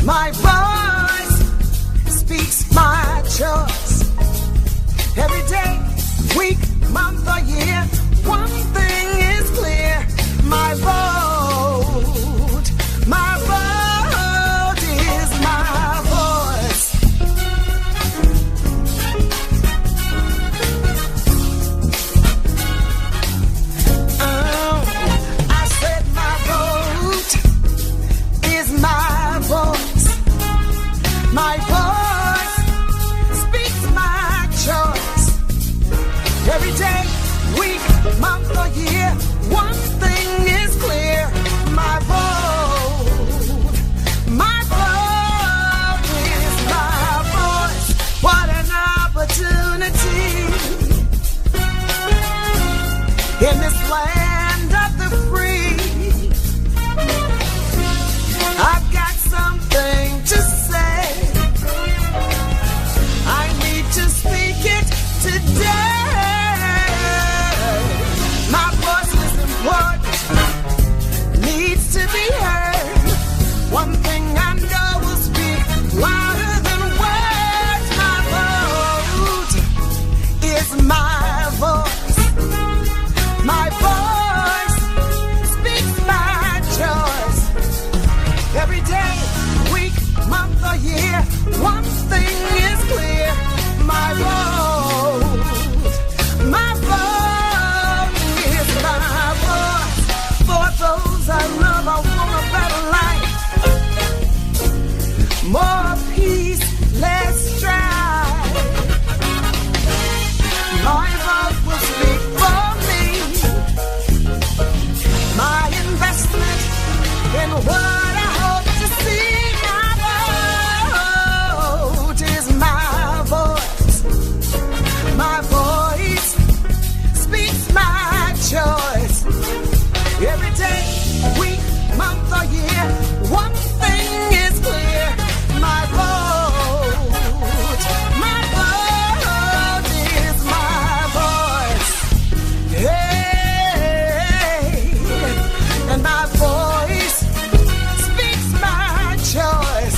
My voice speaks my choice. Every day, week, month, or year, one thing is clear. My vote is my voice. I said my vote is my voice. My voice speaks my choice. Every day, week, month, or year, one thing is clear. My vote is my voice. What an opportunity in this land of the free. I've got something to say. I need to speak it today. My voice is important, needs to be heard. One thing I know will speak louder than words. My vote is my voice. My voice speaks my choice. Every day, week, month, or year, one thing is clear. My vote is my voice. For those I love, I want a better life. More peace, less strife. My vote will speak for me. My investment in what I hope to see. My vote is my voice. My voice speaks my choice. Every day, week, month, or year, one thing is clear. My vote is my voice. Hey, and my voice speaks my choice.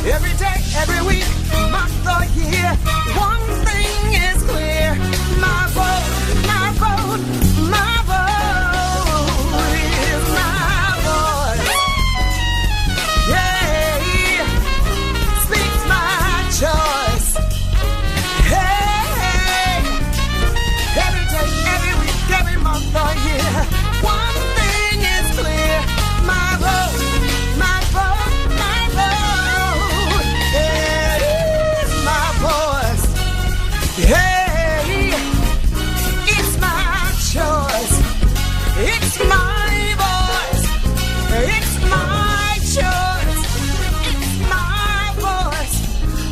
Every day, every week, month, or year, one thing is clear. My vote, my vote, my vote is my voice. Yeah, speaks my choice. Hey, every day, every week, every month, or year, one thing is clear. My vote, my vote, my vote. It is my voice. Hey, it's my choice. It's my voice. It's my choice. It's my voice.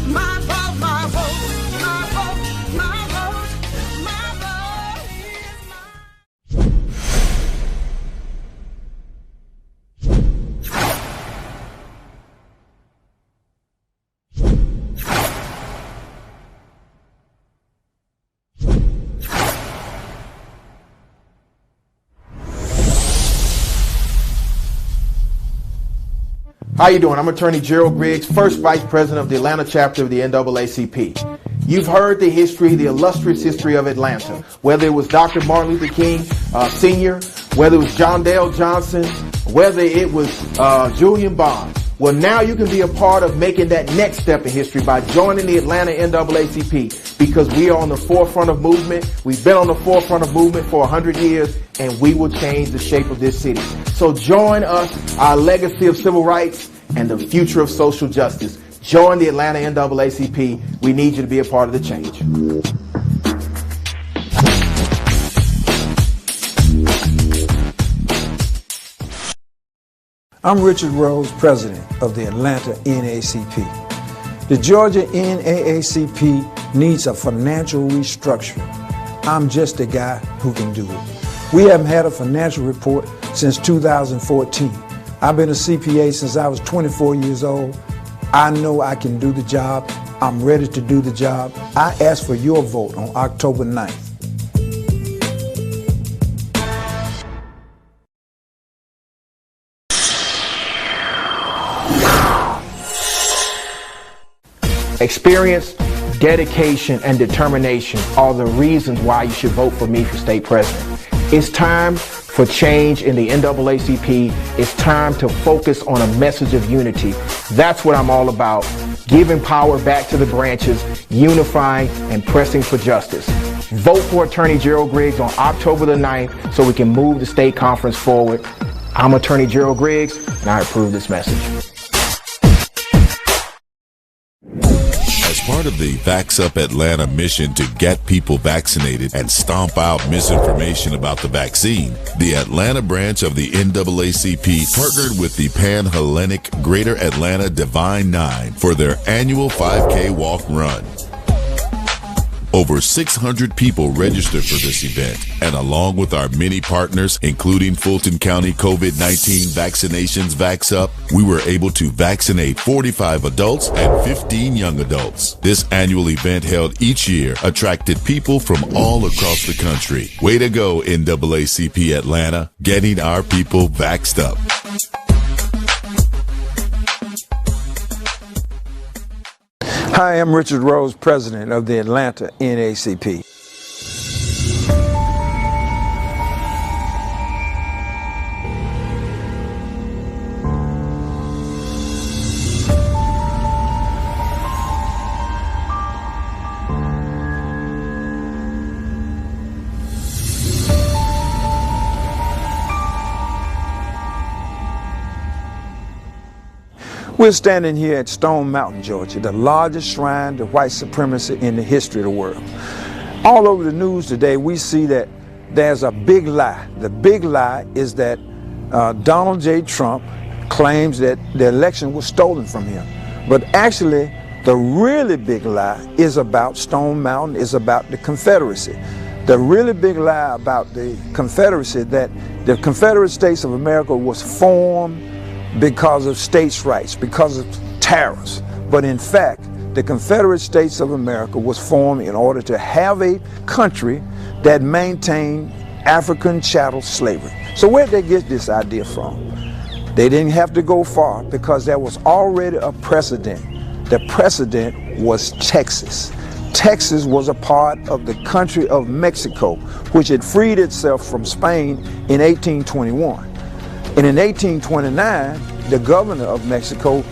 My vote, my vote, my vote, my vote, my vote is my. How you doing? I'm Attorney Gerald Griggs, first Vice President of the Atlanta chapter of the NAACP. You've heard the history, the illustrious history of Atlanta, whether it was Dr. Martin Luther King Sr., whether it was John Dale Johnson, whether it was Julian Bond. Well, now you can be a part of making that next step in history by joining the Atlanta NAACP, because we are on the forefront of movement. We've been on the forefront of movement for 100 years, and we will change the shape of this city. So join us, our legacy of civil rights and the future of social justice. Join the Atlanta NAACP. We need you to be a part of the change. I'm Richard Rose, president of the Atlanta NAACP. The Georgia NAACP needs a financial restructuring. I'm just the guy who can do it. We haven't had a financial report since 2014. I've been a CPA since I was 24 years old. I know I can do the job. I'm ready to do the job. I ask for your vote on October 9th. Experience, dedication, and determination are the reasons why you should vote for me for state president. It's time for change in the NAACP. It's time to focus on a message of unity. That's what I'm all about. Giving power back to the branches, unifying, and pressing for justice. Vote for Attorney Gerald Griggs on October the 9th so we can move the state conference forward. I'm Attorney Gerald Griggs, and I approve this message. As part of the VaxUp-Atlanta mission to get people vaccinated and stomp out misinformation about the vaccine, the Atlanta branch of the NAACP partnered with the Pan-Hellenic Greater Atlanta Divine Nine for their annual 5K walk run. Over 600 people registered for this event, and along with our many partners, including Fulton County COVID-19 Vaccinations VaxUp, we were able to vaccinate 45 adults and 15 young adults. This annual event held each year attracted people from all across the country. Way to go, NAACP-Atlanta, getting our people vaxxed up. Hi, I'm Richard Rose, president of the Atlanta NAACP. We're standing here at Stone Mountain, Georgia, the largest shrine to white supremacy in the history of the world. All over the news today, we see that there's a big lie. The big lie is that Donald J. Trump claims that the election was stolen from him. But actually, the really big lie is about Stone Mountain, is about the Confederacy. The really big lie about the Confederacy, that the Confederate States of America was formed because of states' rights, because of tariffs. But in fact, the Confederate States of America was formed in order to have a country that maintained African chattel slavery. So where'd they get this idea from? They didn't have to go far because there was already a precedent. The precedent was Texas. Texas was a part of the country of Mexico, which had freed itself from Spain in 1821. And in 1829, the governor of Mexico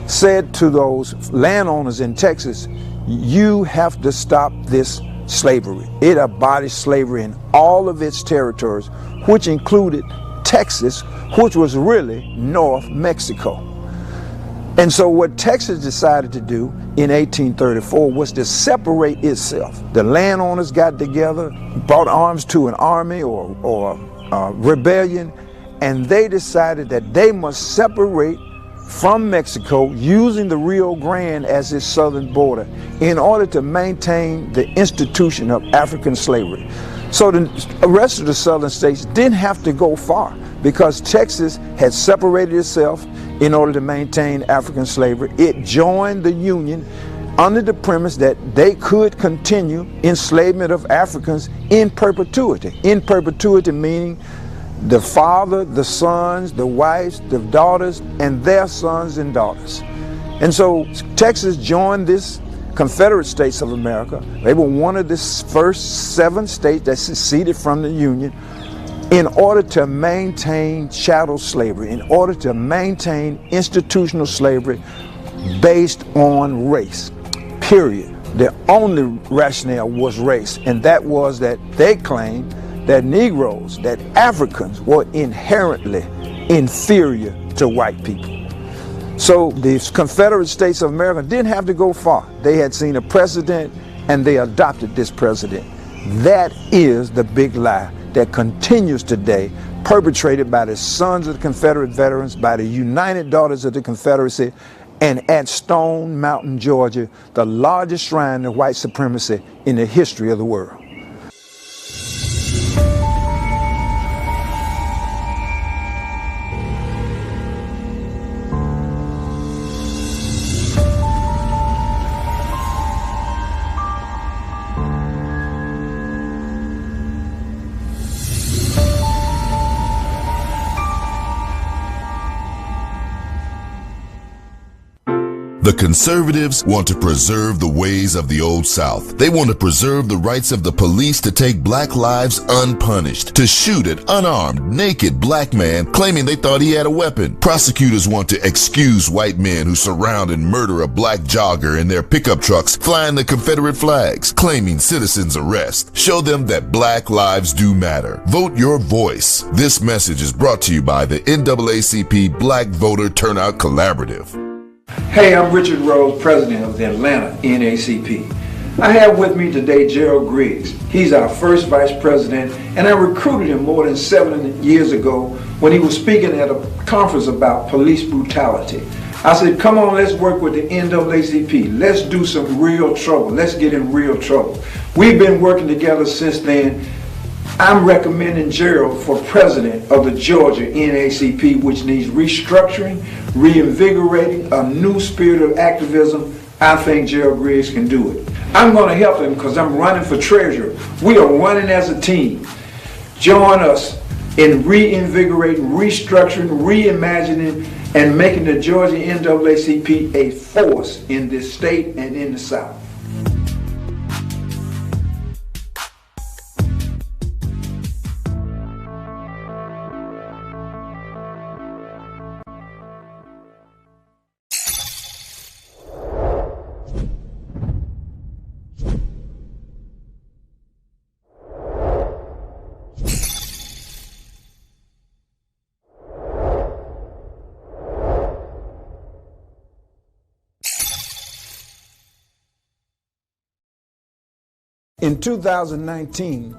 said to those landowners in Texas, you have to stop this slavery. It abolished slavery in all of its territories, which included Texas, which was really North Mexico. And so what Texas decided to do in 1834 was to separate itself. The landowners got together, brought arms to an army or rebellion, and they decided that they must separate from Mexico using the Rio Grande as its southern border in order to maintain the institution of African slavery. So the rest of the southern states didn't have to go far because Texas had separated itself in order to maintain African slavery. It joined the Union under the premise that they could continue enslavement of Africans in perpetuity. In perpetuity meaning the father, the sons, the wives, the daughters, and their sons and daughters. And so Texas joined this Confederate States of America. They were one of the first 7 states that seceded from the Union in order to maintain chattel slavery, in order to maintain institutional slavery based on race, period. The only rationale was race, and that was that they claimed that Negroes, that Africans were inherently inferior to white people. So the Confederate States of America didn't have to go far. They had seen a precedent and they adopted this precedent. That is the big lie that continues today, perpetrated by the sons of the Confederate veterans, by the United Daughters of the Confederacy, and at Stone Mountain, Georgia, the largest shrine of white supremacy in the history of the world. The conservatives want to preserve the ways of the Old South. They want to preserve the rights of the police to take black lives unpunished, to shoot an unarmed, naked black man claiming they thought he had a weapon. Prosecutors want to excuse white men who surround and murder a black jogger in their pickup trucks flying the Confederate flags, claiming citizens arrest. Show them that black lives do matter. Vote your voice. This message is brought to you by the NAACP Black Voter Turnout Collaborative. Hey, I'm Richard Rose, president of the Atlanta NAACP. I have with me today Gerald Griggs. He's our first vice president, and I recruited him more than 7 years ago when he was speaking at a conference about police brutality. I said, come on, let's work with the NAACP. Let's do some real trouble. Let's get in real trouble. We've been working together since then. I'm recommending Gerald for president of the Georgia NAACP, which needs restructuring, reinvigorating, a new spirit of activism. I think Gerald Griggs can do it. I'm going to help him because I'm running for treasurer. We are running as a team. Join us in reinvigorating, restructuring, reimagining, and making the Georgia NAACP a force in this state and in the South. In 2019,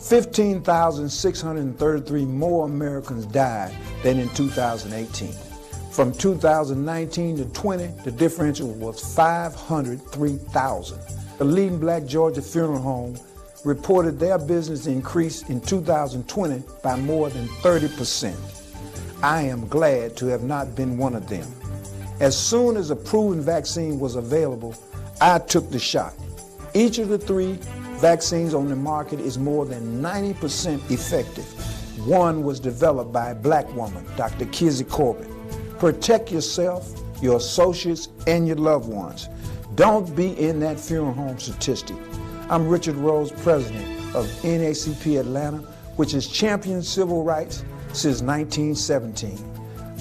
15,633 more Americans died than in 2018. From 2019 to 20, the differential was 503,000. The leading black Georgia funeral home reported their business increased in 2020 by more than 30%. I am glad to have not been one of them. As soon as a proven vaccine was available, I took the shot. Each of the 3 vaccines on the market is more than 90% effective. One was developed by a black woman, Dr. Kizzy Corbett. Protect yourself, your associates, and your loved ones. Don't be in that funeral home statistic. I'm Richard Rose, president of NAACP-Atlanta, which has championed civil rights since 1917.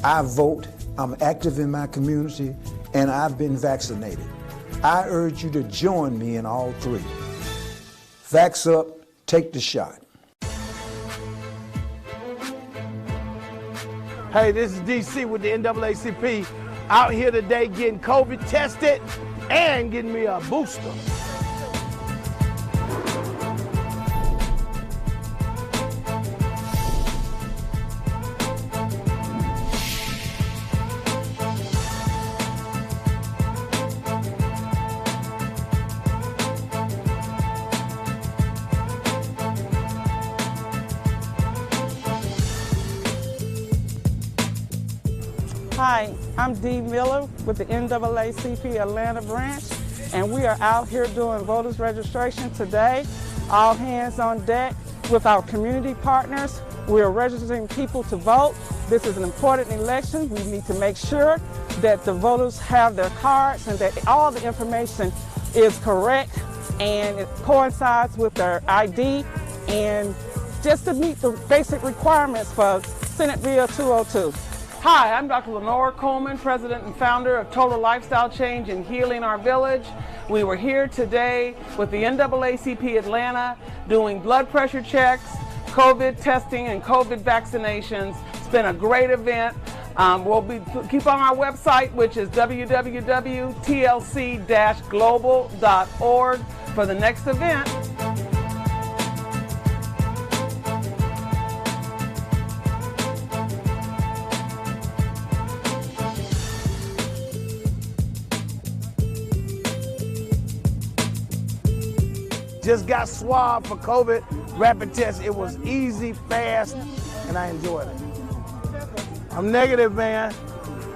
I vote, I'm active in my community, and I've been vaccinated. I urge you to join me in all 3. Vax up, take the shot. Hey, this is DC with the NAACP. Out here today getting COVID tested and getting me a booster. Hi, I'm Dee Miller with the NAACP Atlanta branch, and we are out here doing voters registration today. All hands on deck with our community partners. We are registering people to vote. This is an important election. We need to make sure that the voters have their cards and that all the information is correct and it coincides with their ID, and just to meet the basic requirements for Senate Bill 202. Hi, I'm Dr. Lenore Coleman, President and founder of Total Lifestyle Change and Healing Our Village. We were here today with the NAACP Atlanta doing blood pressure checks, COVID testing, and COVID vaccinations. It's been a great event. Keep on our website, which is www.tlc-global.org for the next event. Just got swabbed for COVID rapid test. It was easy, fast, and I enjoyed it. I'm negative, man.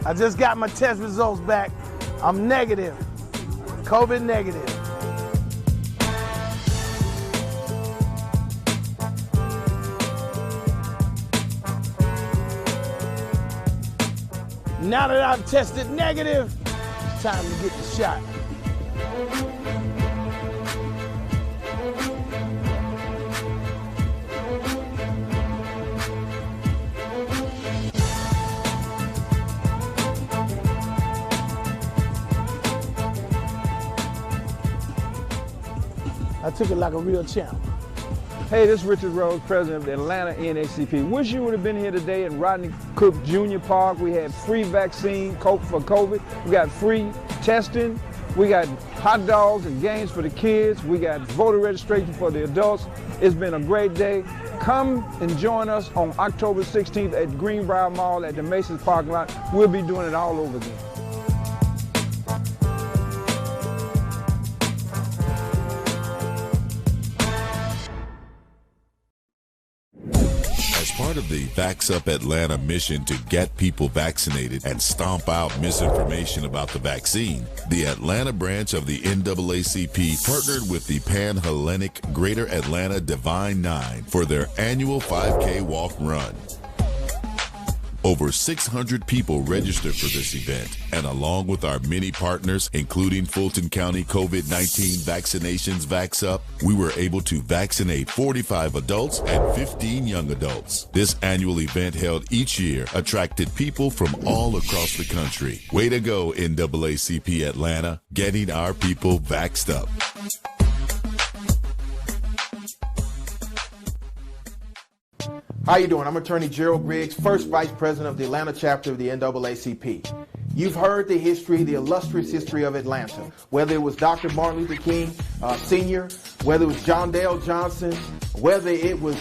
I just got my test results back. I'm negative, COVID negative. Now that I've tested negative, it's time to get the shot. I took it like a real champ. Hey, this is Richard Rose, president of the Atlanta NAACP. Wish you would have been here today at Rodney Cook Jr. Park. We had free vaccine for COVID. We got free testing. We got hot dogs and games for the kids. We got voter registration for the adults. It's been a great day. Come and join us on October 16th at Greenbrier Mall at the Macy's parking lot. We'll be doing it all over again. Part of the Vax Up Atlanta mission to get people vaccinated and stomp out misinformation about the vaccine, the Atlanta branch of the NAACP partnered with the Pan-Hellenic Greater Atlanta Divine Nine for their annual 5K walk run. Over 600 people registered for this event, and along with our many partners, including Fulton County COVID-19 Vaccinations Vax Up, we were able to vaccinate 45 adults and 15 young adults. This annual event held each year attracted people from all across the country. Way to go, NAACP Atlanta, getting our people vaxxed up. How you doing? I'm Attorney Gerald Griggs, first Vice President of the Atlanta chapter of the NAACP. You've heard the history, the illustrious history of Atlanta, whether it was Dr. Martin Luther King Sr., whether it was John Dale Johnson, whether it was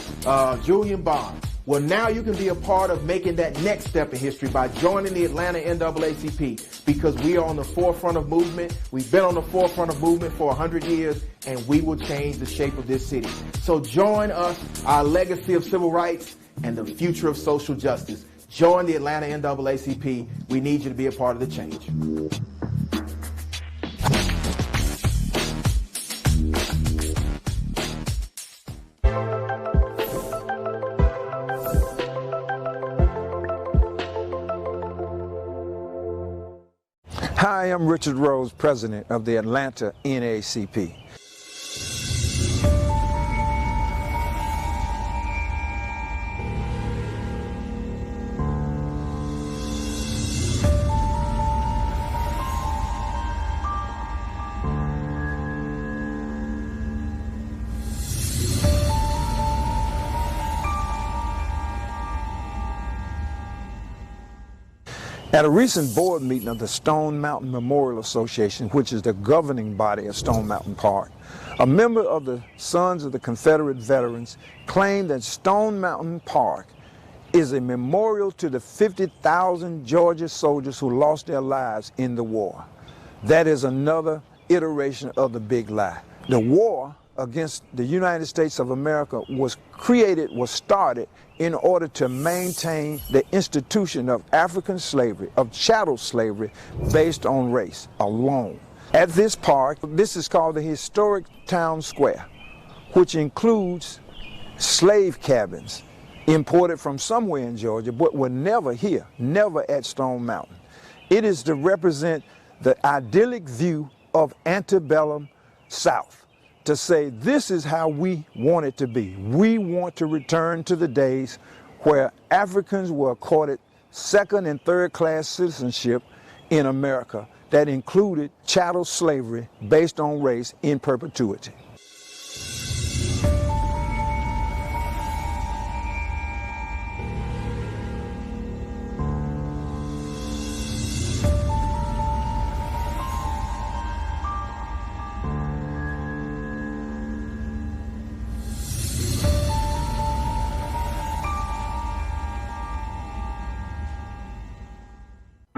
Julian Bond. Well, now you can be a part of making that next step in history by joining the Atlanta NAACP, because we are on the forefront of movement. We've been on the forefront of movement for 100 years, and we will change the shape of this city. So join us, our legacy of civil rights and the future of social justice. Join the Atlanta NAACP. We need you to be a part of the change. Hi, I'm Richard Rose, president of the Atlanta NAACP. At a recent board meeting of the Stone Mountain Memorial Association, which is the governing body of Stone Mountain Park, a member of the Sons of the Confederate Veterans claimed that Stone Mountain Park is a memorial to the 50,000 Georgia soldiers who lost their lives in the war. That is another iteration of the big lie. The war against the United States of America was started in order to maintain the institution of African slavery, of chattel slavery, based on race alone. At this park, this is called the Historic Town Square, which includes slave cabins imported from somewhere in Georgia, but were never here, never at Stone Mountain. It is to represent the idyllic view of antebellum South, to say this is how we want it to be. We want to return to the days where Africans were accorded second and third class citizenship in America that included chattel slavery based on race in perpetuity.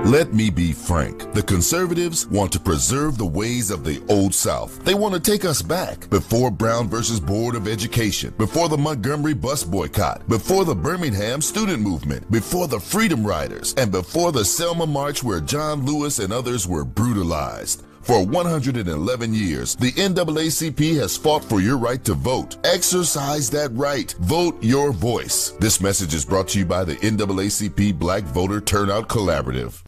Let me be frank. The conservatives want to preserve the ways of the Old South. They want to take us back. Before Brown versus Board of Education, before the Montgomery bus boycott, before the Birmingham student movement, before the Freedom Riders, and before the Selma March where John Lewis and others were brutalized. For 111 years, the NAACP has fought for your right to vote. Exercise that right. Vote your voice. This message is brought to you by the NAACP Black Voter Turnout Collaborative.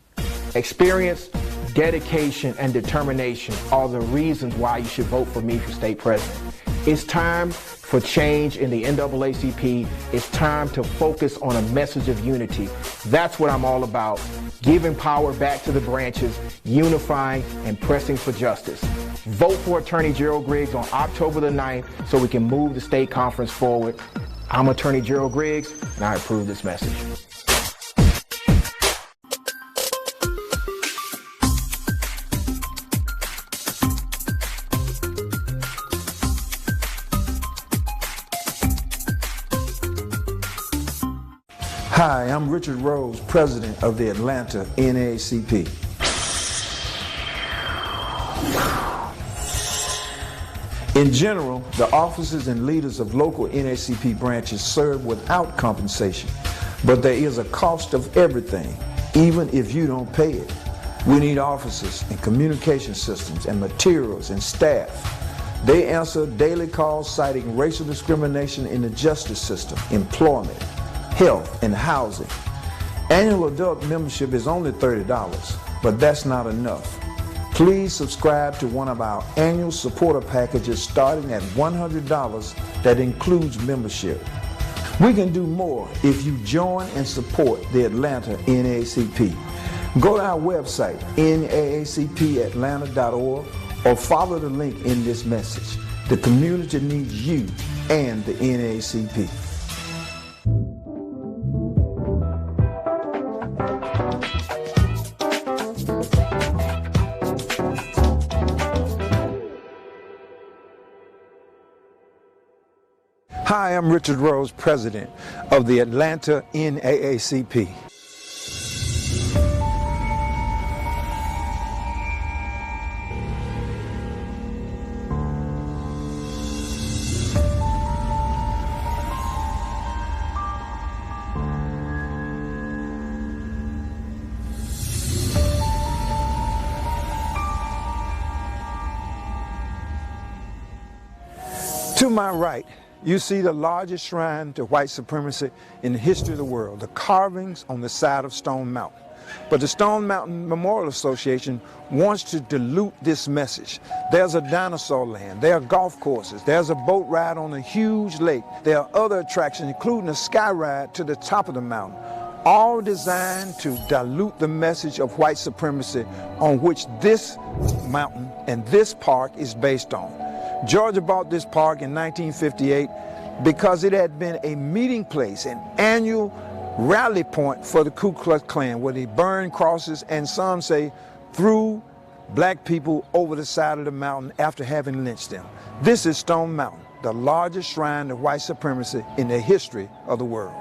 Experience, dedication, and determination are the reasons why you should vote for me for state president. It's time for change in the NAACP. It's time to focus on a message of unity. That's what I'm all about. Giving power back to the branches, unifying, and pressing for justice. Vote for Attorney Gerald Griggs on October the 9th so we can move the state conference forward. I'm Attorney Gerald Griggs, and I approve this message. Hi, I'm Richard Rose, President of the Atlanta NAACP. In general, the officers and leaders of local NAACP branches serve without compensation, but there is a cost of everything, even if you don't pay it. We need officers and communication systems and materials and staff. They answer daily calls citing racial discrimination in the justice system, employment, health, and housing. Annual adult membership is only $30, but that's not enough. Please subscribe to one of our annual supporter packages starting at $100 that includes membership. We can do more if you join and support the Atlanta NAACP. Go to our website, NAACP-Atlanta.org, or follow the link in this message. The community needs you and the NAACP. Hi, I'm Richard Rose, President of the Atlanta NAACP. To my right, you see the largest shrine to white supremacy in the history of the world, the carvings on the side of Stone Mountain. But the Stone Mountain Memorial Association wants to dilute this message. There's a dinosaur land, there are golf courses, there's a boat ride on a huge lake, there are other attractions, including a sky ride to the top of the mountain, all designed to dilute the message of white supremacy on which this mountain and this park is based on. Georgia bought this park in 1958 because it had been a meeting place, an annual rally point for the Ku Klux Klan, where they burned crosses and some say threw black people over the side of the mountain after having lynched them. This is Stone Mountain, the largest shrine to white supremacy in the history of the world.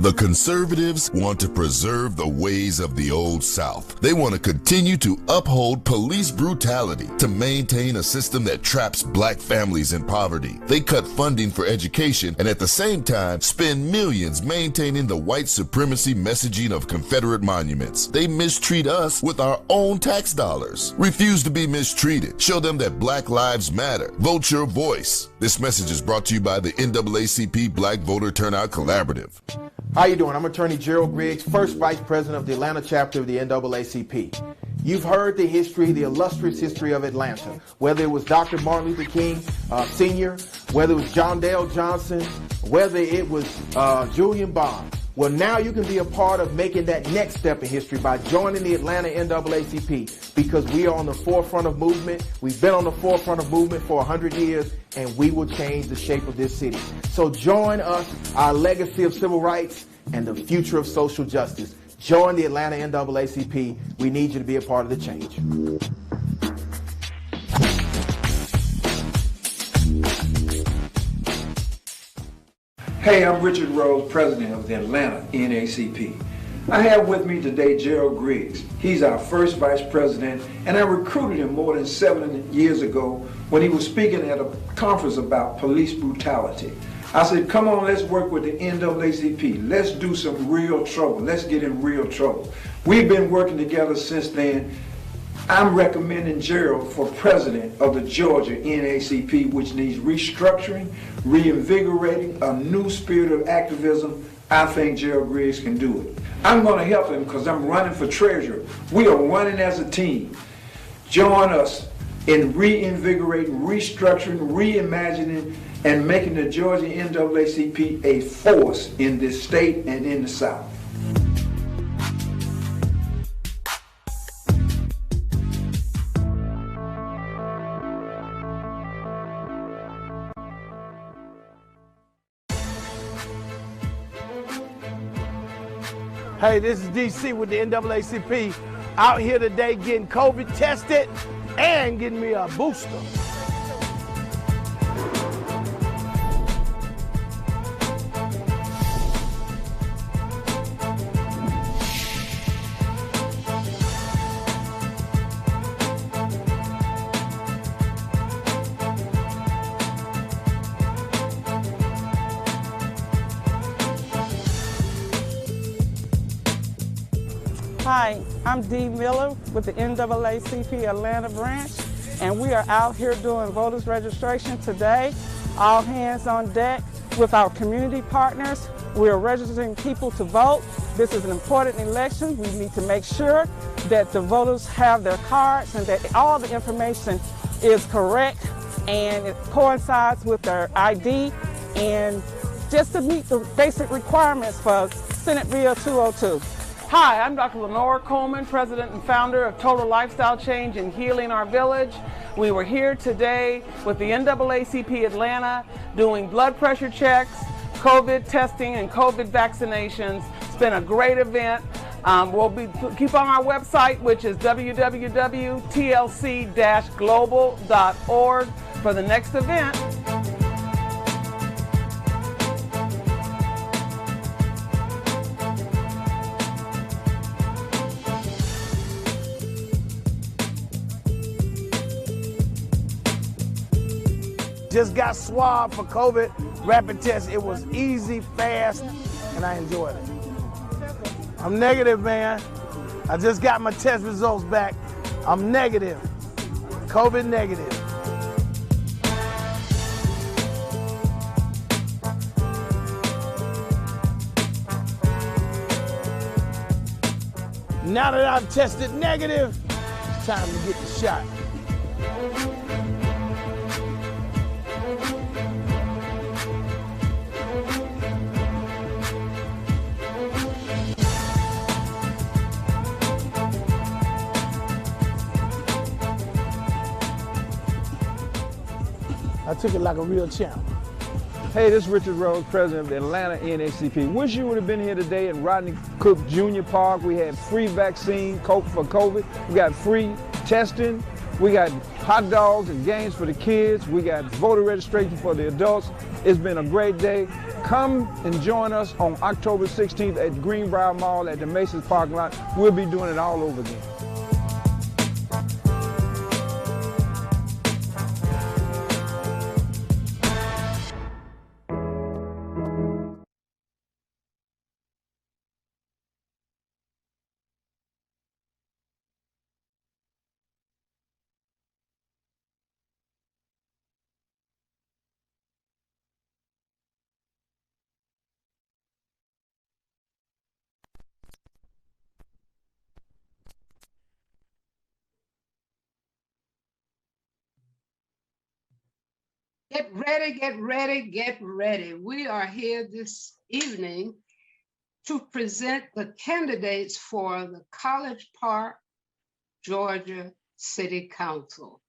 The conservatives want to preserve the ways of the Old South. They want to continue to uphold police brutality, to maintain a system that traps black families in poverty. They cut funding for education and at the same time spend millions maintaining the white supremacy messaging of Confederate monuments. They mistreat us with our own tax dollars. Refuse to be mistreated. Show them that Black Lives Matter. Vote your voice. This message is brought to you by the NAACP Black Voter Turnout Collaborative. How you doing? I'm Attorney Gerald Griggs, first Vice President of the Atlanta chapter of the NAACP. You've heard the history, the illustrious history of Atlanta, whether it was Dr. Martin Luther King Sr., whether it was John Dale Johnson, whether it was Julian Bond. Well, now you can be a part of making that next step in history by joining the Atlanta NAACP, because we are on the forefront of movement. We've been on the forefront of movement for 100 years, and we will change the shape of this city. So join us, our legacy of civil rights and the future of social justice. Join the Atlanta NAACP. We need you to be a part of the change. Hey, I'm Richard Rose, president of the Atlanta NAACP. I have with me today Gerald Griggs. He's our first vice president, and I recruited him more than 7 years ago when he was speaking at a conference about police brutality. I said, come on, let's work with the NAACP. Let's do some real trouble. Let's get in real trouble. We've been working together since then. I'm recommending Gerald for president of the Georgia NAACP, which needs restructuring, reinvigorating, a new spirit of activism. I think Gerald Griggs can do it. I'm going to help him because I'm running for treasurer. We are running as a team. Join us in reinvigorating, restructuring, reimagining, and making the Georgia NAACP a force in this state and in the South. Hey, this is DC with the NAACP, out here today getting COVID tested and getting me a booster. Hi, I'm Dee Miller with the NAACP Atlanta branch, and we are out here doing voters registration today. All hands on deck with our community partners. We are registering people to vote. This is an important election. We need to make sure that the voters have their cards and that all the information is correct and it coincides with their ID, and just to meet the basic requirements for Senate Bill 202. Hi, I'm Dr. Lenore Coleman, president and founder of Total Lifestyle Change and Healing Our Village. We were here today with the NAACP-Atlanta doing blood pressure checks, COVID testing, and COVID vaccinations. It's been a great event. Keep on our website, which is www.tlc-global.org for the next event. Just got swabbed for COVID, rapid test. It was easy, fast, and I enjoyed it. I'm negative, man. I just got my test results back. I'm negative, COVID negative. Now that I've tested negative, it's time to get the shot. I took it like a real champ. Hey, this is Richard Rose, president of the Atlanta NAACP. Wish you would have been here today at Rodney Cook Jr. Park. We had free vaccine for COVID. We got free testing. We got hot dogs and games for the kids. We got voter registration for the adults. It's been a great day. Come and join us on October 16th at Greenbrier Mall at the Masons parking lot. We'll be doing it all over again. Get ready, get ready, get ready. We are here this evening to present the candidates for the College Park, Georgia City Council.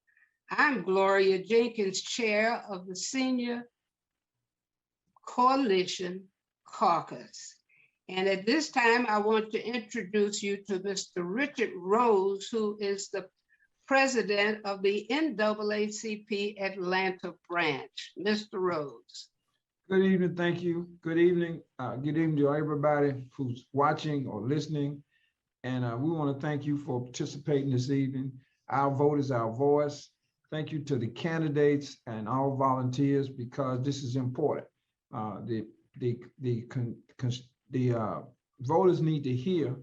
I'm Gloria Jenkins, chair of the Senior Coalition Caucus. And at this time, I want to introduce you to Mr. Richard Rose, who is the president of the NAACP-Atlanta branch. Mr. Rose. Good evening, thank you. Good evening. Good evening to everybody who's watching or listening. And we want to thank you for participating this evening. Our vote is our voice. Thank you to the candidates and all volunteers, because this is important. The voters need to hear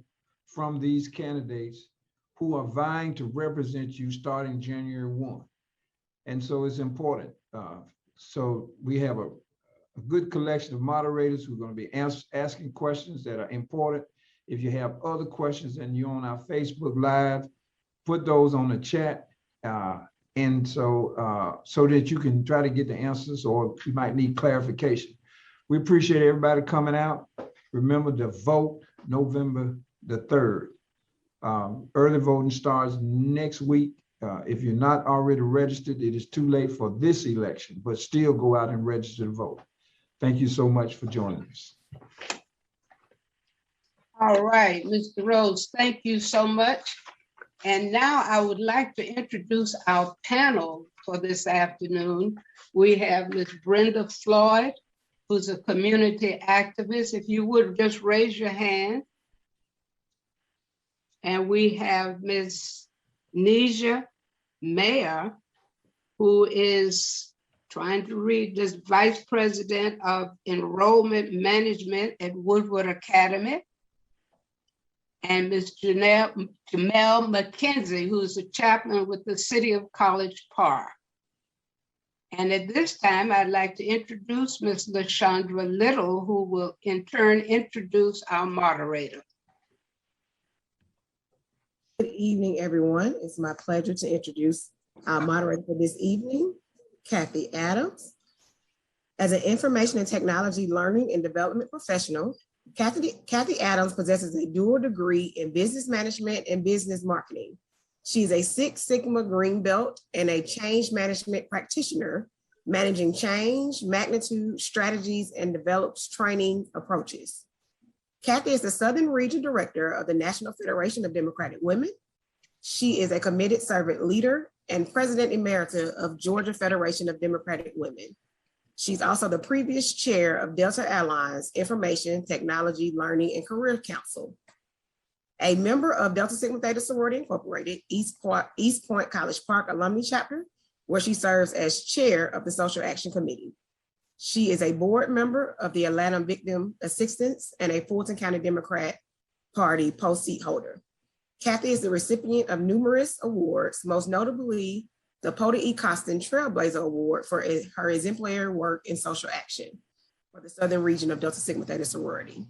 from these candidates who are vying to represent you starting January 1. And so it's important. So we have a good collection of moderators who are going to be asking questions that are important. If you have other questions and you're on our Facebook Live, put those on the chat. And so that you can try to get the answers, or you might need clarification. We appreciate everybody coming out. Remember to vote November the 3rd. Early voting starts next week. If you're not already registered, it is too late for this election, but still go out and register to vote. Thank you so much for joining us. All right, Mr. Rose, thank you so much. And now I would like to introduce our panel for this afternoon. We have Ms. Brenda Floyd, who's a community activist. If you would just raise your hand. And we have Ms. Neja Mayer, who is trying to read this, Vice President of Enrollment Management at Woodward Academy. And Ms. Jamel McKenzie, who is a chaplain with the City of College Park. And at this time, I'd like to introduce Ms. LaShondra Little, who will in turn introduce our moderator. Good evening, everyone. It's my pleasure to introduce our moderator for this evening, Kathy Adams. As an information and technology learning and development professional, Kathy Adams possesses a dual degree in business management and business marketing. She's a Six Sigma Green Belt and a change management practitioner, managing change, magnitude, strategies, and develops training approaches. Kathy is the Southern Region Director of the National Federation of Democratic Women. She is a committed servant leader and President Emerita of Georgia Federation of Democratic Women. She's also the previous chair of Delta Airlines Information, Technology, Learning, and Career Council. A member of Delta Sigma Theta Sorority Incorporated, East Point College Park Alumni Chapter, where she serves as chair of the Social Action Committee. She is a board member of the Atlanta Victim Assistance and a Fulton County Democrat Party post seat holder. Kathy is the recipient of numerous awards, most notably the Poda E. Costin Trailblazer Award for her exemplary work in social action for the Southern region of Delta Sigma Theta Sorority.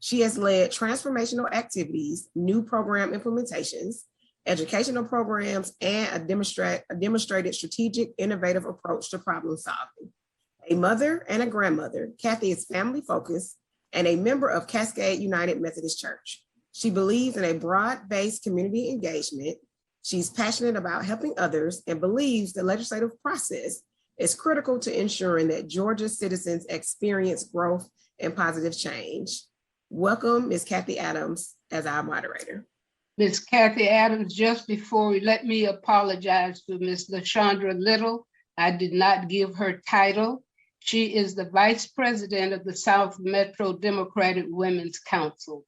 She has led transformational activities, new program implementations, educational programs, and a demonstrated strategic, innovative approach to problem solving. A mother and a grandmother, Kathy is family focused and a member of Cascade United Methodist Church. She believes in a broad-based community engagement. She's passionate about helping others and believes the legislative process is critical to ensuring that Georgia's citizens experience growth and positive change. Welcome, Ms. Kathy Adams, as our moderator. Ms. Kathy Adams, just before let me apologize to Ms. LaShondra Little. I did not give her title. She is the Vice President of the South Metro Democratic Women's Council.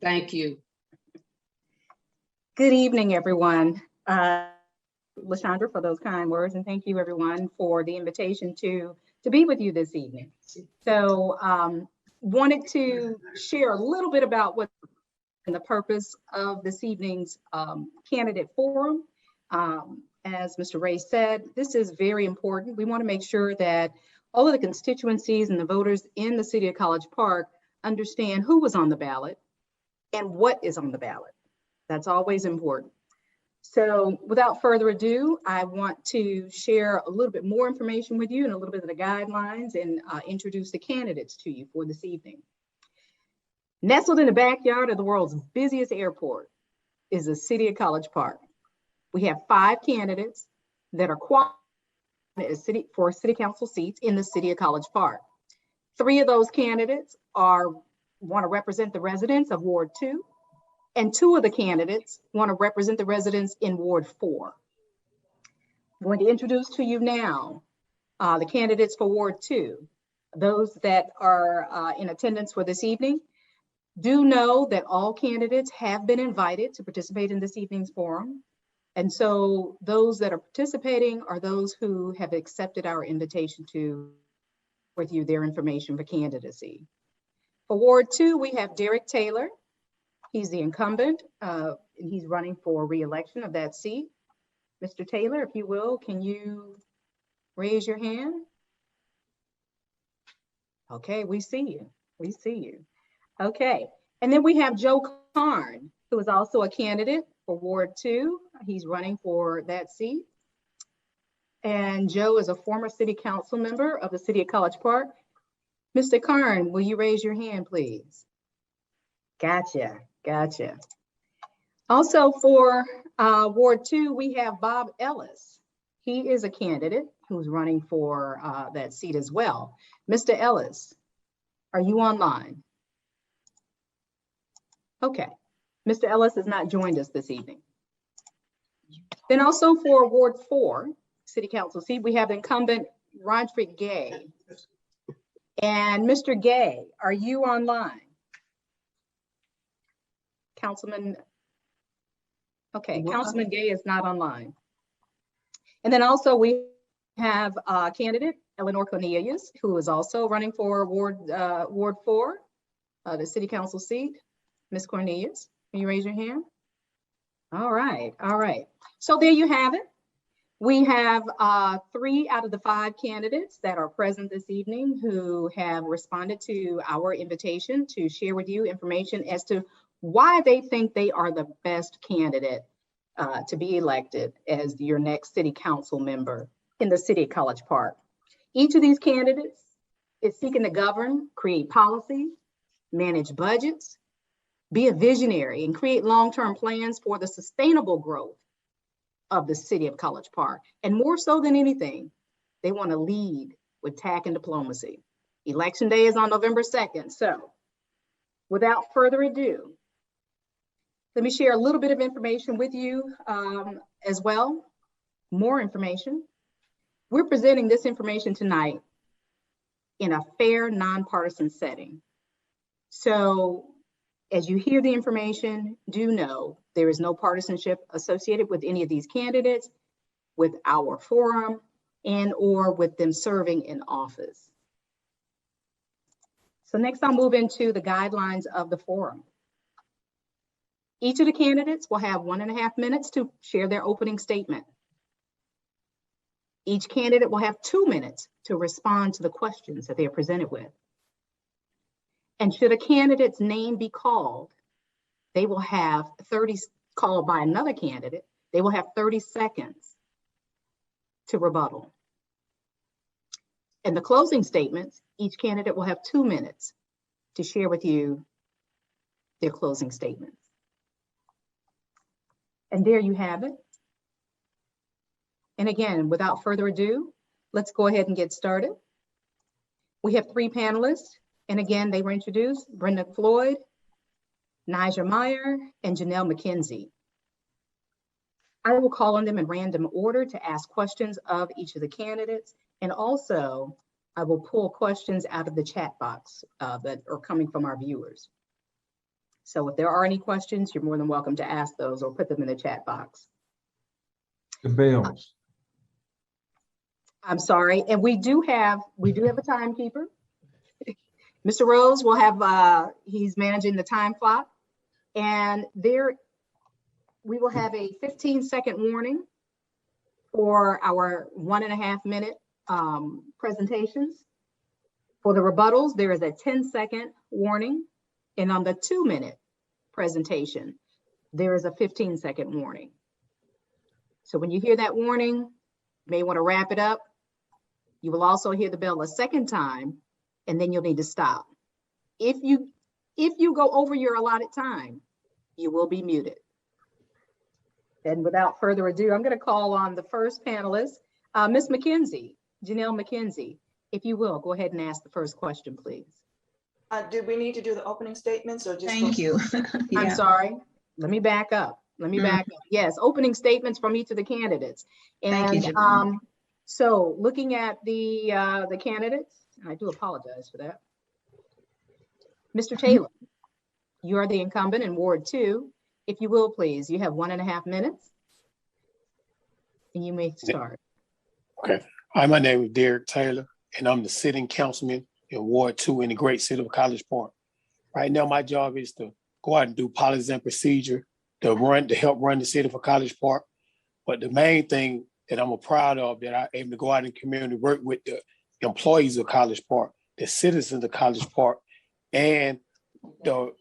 Thank you. Good evening, everyone. LaShondra, for those kind words, and thank you, everyone, for the invitation to be with you this evening. So, wanted to share a little bit about what the purpose of this evening's candidate forum. As Mr. Ray said, this is very important. We want to make sure that all of the constituencies and the voters in the city of College Park understand who was on the ballot and what is on the ballot. That's always important. So without further ado, I want to share a little bit more information with you and a little bit of the guidelines and introduce the candidates to you for this evening. Nestled in the backyard of the world's busiest airport is the city of College Park. We have 5 candidates that are qualified for city council seats in the city of College Park. 3 of those candidates want to represent the residents of Ward 2, and 2 of the candidates want to represent the residents in Ward 4. I'm going to introduce to you now the candidates for Ward 2. Those that are in attendance for this evening, do know that all candidates have been invited to participate in this evening's forum. And so those that are participating are those who have accepted our invitation to with you their information for candidacy. For Ward 2, we have Derek Taylor. He's the incumbent, and he's running for re-election of that seat. Mr. Taylor, if you will, can you raise your hand? Okay, we see you. We see you. Okay, and then we have Joe Karn, who is also a candidate for Ward 2. He's running for that seat. And Joe is a former city council member of the city of College Park. Mr. Karn, will you raise your hand, please? Gotcha, gotcha. Also for Ward 2, we have Bob Ellis. He is a candidate who's running for that seat as well. Mr. Ellis, are you online? Okay, Mr. Ellis has not joined us this evening. Then also for Ward 4, City Council seat, we have incumbent Roderick Gay. And Mr. Gay, are you online? Councilman, okay, Councilman Gay is not online. And then also we have candidate Eleanor Cornelius, who is also running for Ward 4, the City Council seat. Ms. Cornelius, can you raise your hand? All right, all right. So there you have it. We have 3 out of the 5 candidates that are present this evening who have responded to our invitation to share with you information as to why they think they are the best candidate to be elected as your next city council member in the city of College Park. Each of these candidates is seeking to govern, create policy, manage budgets, be a visionary, and create long-term plans for the sustainable growth of the city of College Park. And more so than anything, they want to lead with tact and diplomacy. Election day is on November 2nd. So without further ado, let me share a little bit of information with you as well. More information. We're presenting this information tonight in a fair, nonpartisan setting. So as you hear the information, do know there is no partisanship associated with any of these candidates, with our forum, and or with them serving in office. So next I'll move into the guidelines of the forum. Each of the candidates will have 1.5 minutes to share their opening statement. Each candidate will have 2 minutes to respond to the questions that they are presented with. And should a candidate's name be called, they will have 30, called by another candidate, they will have 30 seconds to rebuttal. In the closing statements, each candidate will have 2 minutes to share with you their closing statements. And there you have it. And again, without further ado, let's go ahead and get started. We have 3 panelists. And again, they were introduced: Brenda Floyd, Nigel Meyer, and Janelle McKenzie. I will call on them in random order to ask questions of each of the candidates. And also, I will pull questions out of the chat box that are coming from our viewers. So if there are any questions, you're more than welcome to ask those or put them in the chat box. The bells. I'm sorry, and we do have a timekeeper. Mr. Rose will have, he's managing the time clock, and we will have a 15-second warning for our 1.5 minute presentations. For the rebuttals, there is a 10-second warning, and on the 2-minute presentation, there is a 15-second warning. So when you hear that warning, you may want to wrap it up. You will also hear the bell a second time, and then you'll need to stop. If If you go over your allotted time, you will be muted. And without further ado, I'm going to call on the first panelist, Ms. McKenzie, Janelle McKenzie. If you will, go ahead and ask the first question, please. Do we need to do the opening statements or just? Thank you. Yeah. I'm sorry. Let me back up. Yes, opening statements from each of the candidates. And so looking at the candidates, and I do apologize for that. Mr. Taylor, you are the incumbent in Ward 2. If you will, please, you have 1.5 minutes and you may start. Okay. Hi, my name is Derek Taylor, and I'm the sitting councilman in Ward 2 in the great city of College Park. Right now, my job is to go out and do policies and procedure to help run the city for College Park. But the main thing that I'm proud of that I'm able to go out in the community, work with the employees of College Park, the citizens of College Park, and the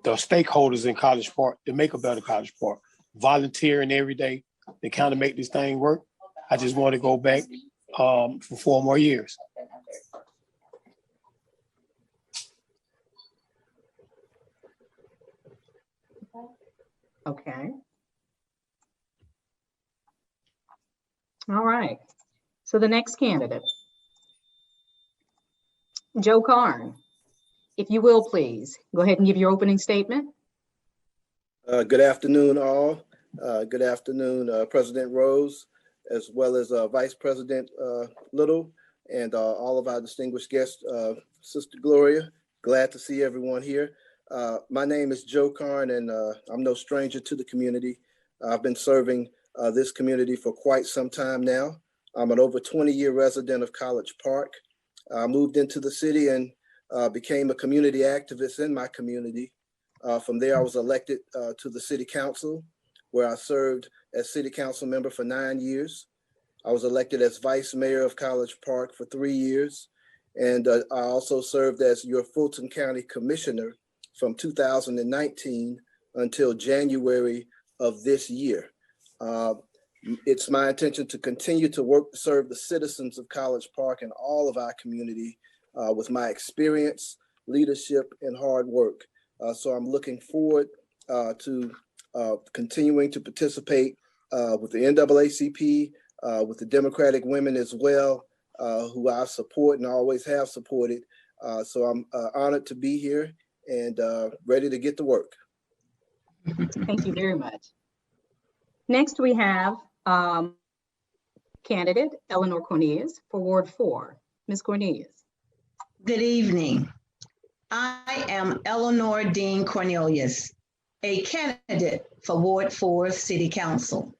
stakeholders in College Park to make a better College Park. Volunteering every day to kind of make this thing work. I just want to go back for 4 more years. Okay. All right. So the next candidate, Joe Karn, if you will, please go ahead and give your opening statement. Good afternoon, all. Good afternoon, President Rose, as well as Vice President Little, and all of our distinguished guests, Sister Gloria. Glad to see everyone here. My name is Joe Karn, and I'm no stranger to the community. I've been serving this community for quite some time now. I'm an over 20-year resident of College Park. I moved into the city and became a community activist in my community. From there, I was elected to the city council, where I served as city council member for 9 years. I was elected as vice mayor of College Park for 3 years. And I also served as your Fulton County commissioner from 2019 until January of this year. It's my intention to continue to work to serve the citizens of College Park and all of our community with my experience, leadership, and hard work. So I'm looking forward to continuing to participate with the NAACP, with the Democratic women as well, who I support and always have supported. So I'm honored to be here and ready to get to work. Thank you very much. Next, we have candidate Eleanor Cornelius for Ward 4. Ms. Cornelius. Good evening. I am Eleanor Dean Cornelius, a candidate for Ward 4 City Council.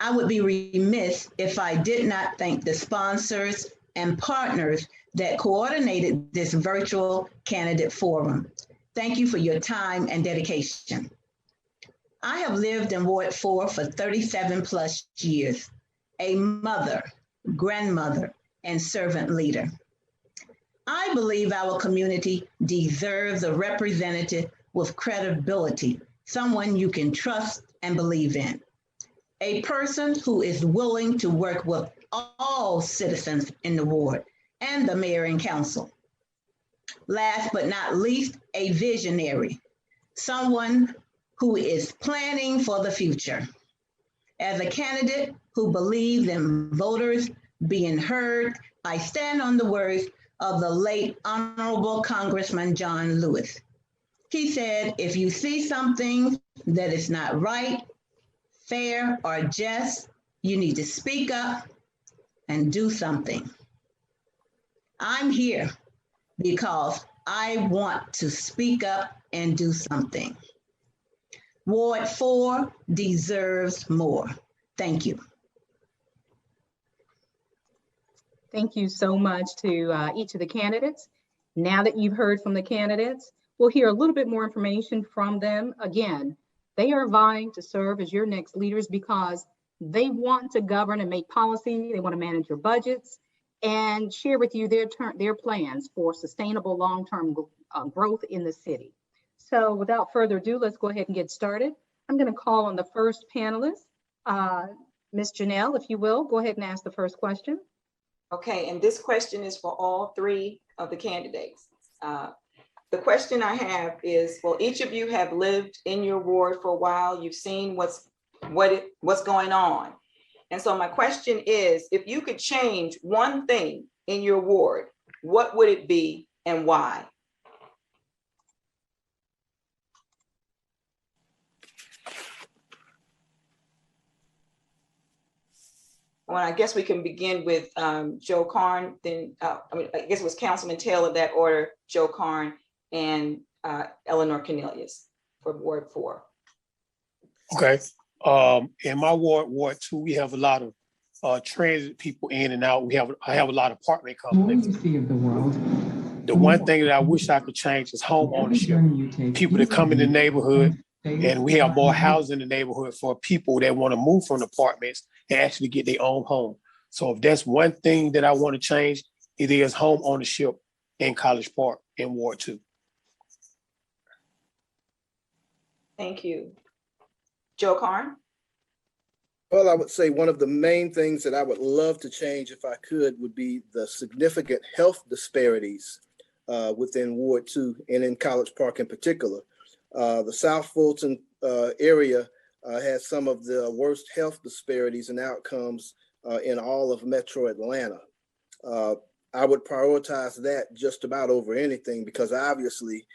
I would be remiss if I did not thank the sponsors and partners that coordinated this virtual candidate forum. Thank you for your time and dedication. I have lived in Ward 4 for 37 plus years, a mother, grandmother, and servant leader. I believe our community deserves a representative with credibility, someone you can trust and believe in. A person who is willing to work with all citizens in the ward and the mayor and council. Last but not least, a visionary, someone who is planning for the future. As a candidate who believes in voters being heard, I stand on the words of the late Honorable Congressman John Lewis. He said, if you see something that is not right, fair, or just, you need to speak up and do something. I'm here because I want to speak up and do something. Ward 4 deserves more. Thank you. Thank you so much to each of the candidates. Now that you've heard from the candidates, we'll hear a little bit more information from them. Again, they are vying to serve as your next leaders because they want to govern and make policy. They want to manage your budgets and share with you their plans for sustainable long-term growth in the city. So without further ado, let's go ahead and get started. I'm going to call on the first panelist, Ms. Janelle, if you will, go ahead and ask the first question. Okay, and this question is for all 3 of the candidates. the question I have is, well, each of you have lived in your ward for a while. You've seen what's going on. And so my question is, if you could change one thing in your ward, what would it be and why? Well, I guess we can begin with Joe Carn, then I guess it was Councilman Taylor that order, Joe Carn and Eleanor Cornelius for Ward 4. Okay. In my ward 2, we have a lot of transit people in and out. I have a lot of apartment complexes. The one thing that I wish I could change is home ownership. People that come in the neighborhood, and we have more housing in the neighborhood for people that want to move from apartments and actually get their own home. So if that's one thing that I want to change, it is home ownership in College Park in Ward 2. Thank you. Joe Carn? Well, I would say one of the main things that I would love to change if I could would be the significant health disparities within Ward 2 and in College Park in particular. The South Fulton area has some of the worst health disparities and outcomes in all of Metro Atlanta. I would prioritize that just about over anything, because obviously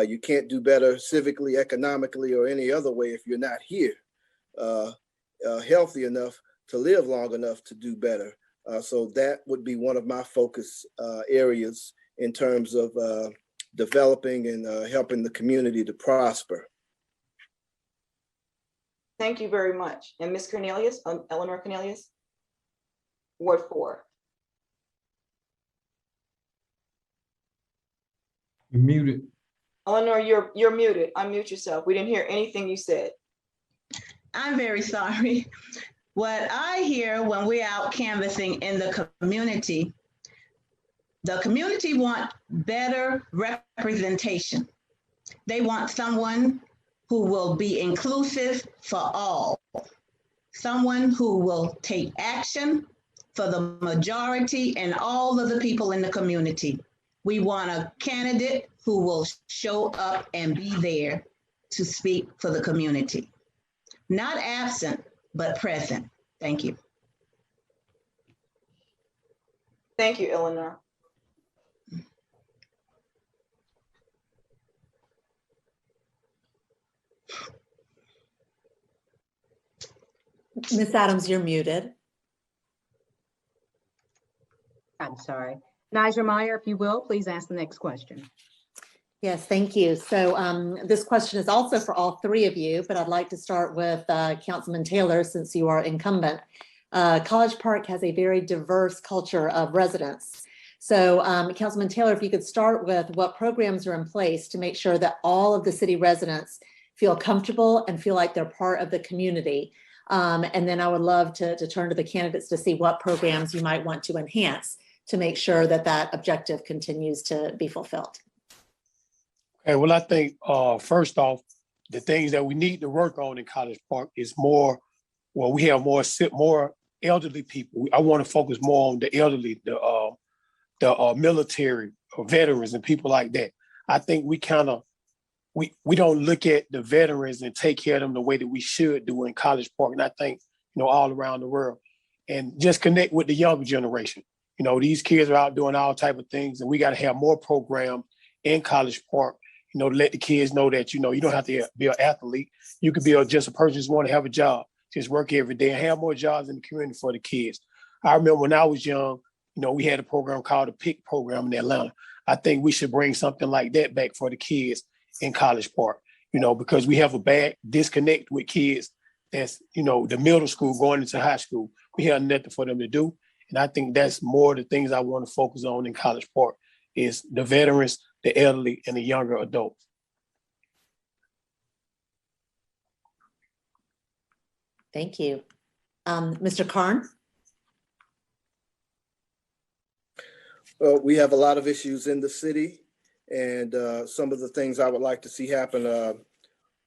you can't do better civically, economically, or any other way if you're not here healthy enough to live long enough to do better. So that would be one of my focus areas in terms of developing and helping the community to prosper. Thank you very much. And Ms. Cornelius, Eleanor Cornelius, Ward 4. You're muted. Eleanor, you're muted. Unmute yourself. We didn't hear anything you said. I'm very sorry. What I hear when we're out canvassing in the community want better representation. They want someone who will be inclusive for all, someone who will take action for the majority and all of the people in the community. We want a candidate who will show up and be there to speak for the community. Not absent, but present. Thank you. Thank you, Eleanor. Ms. Adams, you're muted. I'm sorry. Nigel Meyer, if you will, please ask the next question. Yes, thank you. So this question is also for all three of you, but I'd like to start with Councilman Taylor, since you are incumbent. College Park has a very diverse culture of residents. So Councilman Taylor, if you could start with what programs are in place to make sure that all of the city residents feel comfortable and feel like they're part of the community. And then I would love to turn to the candidates to see what programs you might want to enhance to make sure that that objective continues to be fulfilled. Okay, well, I think first off, the things that we need to work on in College Park is more, well, we have more elderly people. I want to focus more on the elderly, the military or veterans and people like that. I think we don't look at the veterans and take care of them the way that we should do in College Park. And I think, all around the world, and just connect with the younger generation. These kids are out doing all type of things, and we got to have more programs in College Park, to let the kids know that, you don't have to be an athlete. You could be just a person who want to have a job, just work every day and have more jobs in the community for the kids. I remember when I was young, we had a program called the PIC program in Atlanta. I think we should bring something like that back for the kids in College Park, because we have a bad disconnect with kids that's, the middle school going into high school. We have nothing for them to do. And I think that's more the things I want to focus on in College Park is the veterans, the elderly, and the younger adults. Thank you. Mr. Carn? Well, we have a lot of issues in the city, and some of the things I would like to see happen,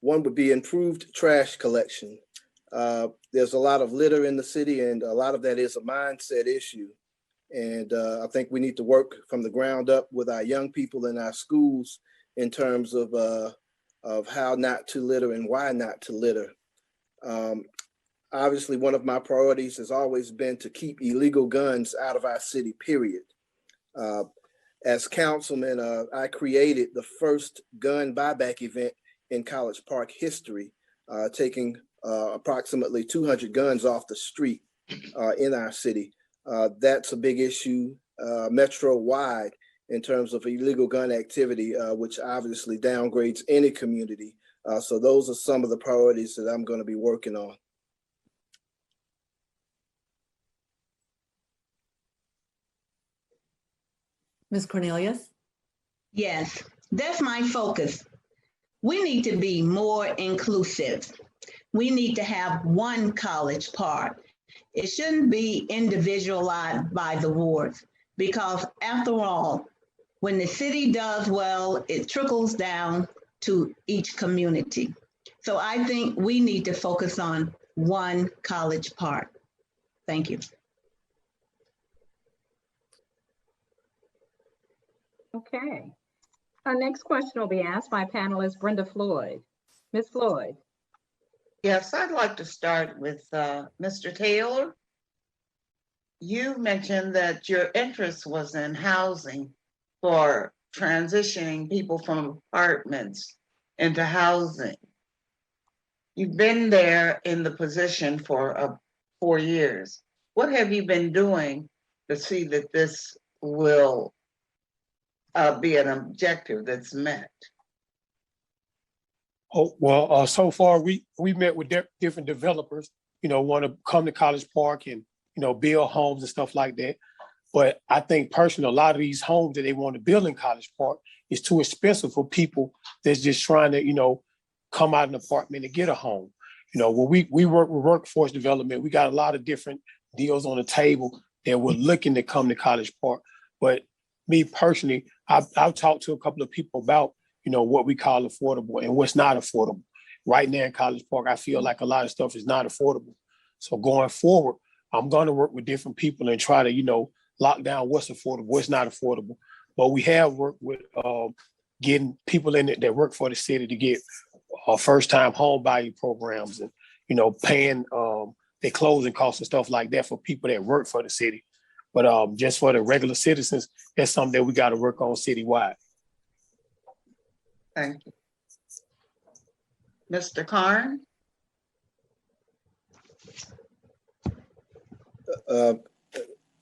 one would be improved trash collection. There's a lot of litter in the city, and a lot of that is a mindset issue. And I think we need to work from the ground up with our young people in our schools in terms of how not to litter and why not to litter. Obviously, one of my priorities has always been to keep illegal guns out of our city, period. As councilman, I created the first gun buyback event in College Park history, taking approximately 200 guns off the street in our city. That's a big issue metro-wide in terms of illegal gun activity, which obviously downgrades any community. So those are some of the priorities that I'm going to be working on. Ms. Cornelius? Yes, that's my focus. We need to be more inclusive. We need to have one College Park. It shouldn't be individualized by the wards, because after all, when the city does well, it trickles down to each community. So I think we need to focus on one College Park. Thank you. Okay. Our next question will be asked by panelist Brenda Floyd. Ms. Floyd. Yes, I'd like to start with Mr. Taylor. You mentioned that your interest was in housing for transitioning people from apartments into housing. You've been there in the position for 4 years. What have you been doing to see that this will be an objective that's met? Oh, well, so far we met with different developers, want to come to College Park and, build homes and stuff like that. But I think personally, a lot of these homes that they want to build in College Park is too expensive for people that's just trying to, come out of an apartment and get a home. When we work with workforce development, we got a lot of different deals on the table that we're looking to come to College Park. But me personally, I've talked to a couple of people about, what we call affordable and what's not affordable. Right now in College Park, I feel like a lot of stuff is not affordable. So going forward, I'm going to work with different people and try to, lock down what's affordable, what's not affordable. But we have worked with getting people in it that work for the city to get first-time home buying programs and, paying their closing costs and stuff like that for people that work for the city. But just for the regular citizens, that's something that we got to work on citywide. Thank you. Mr. Karn?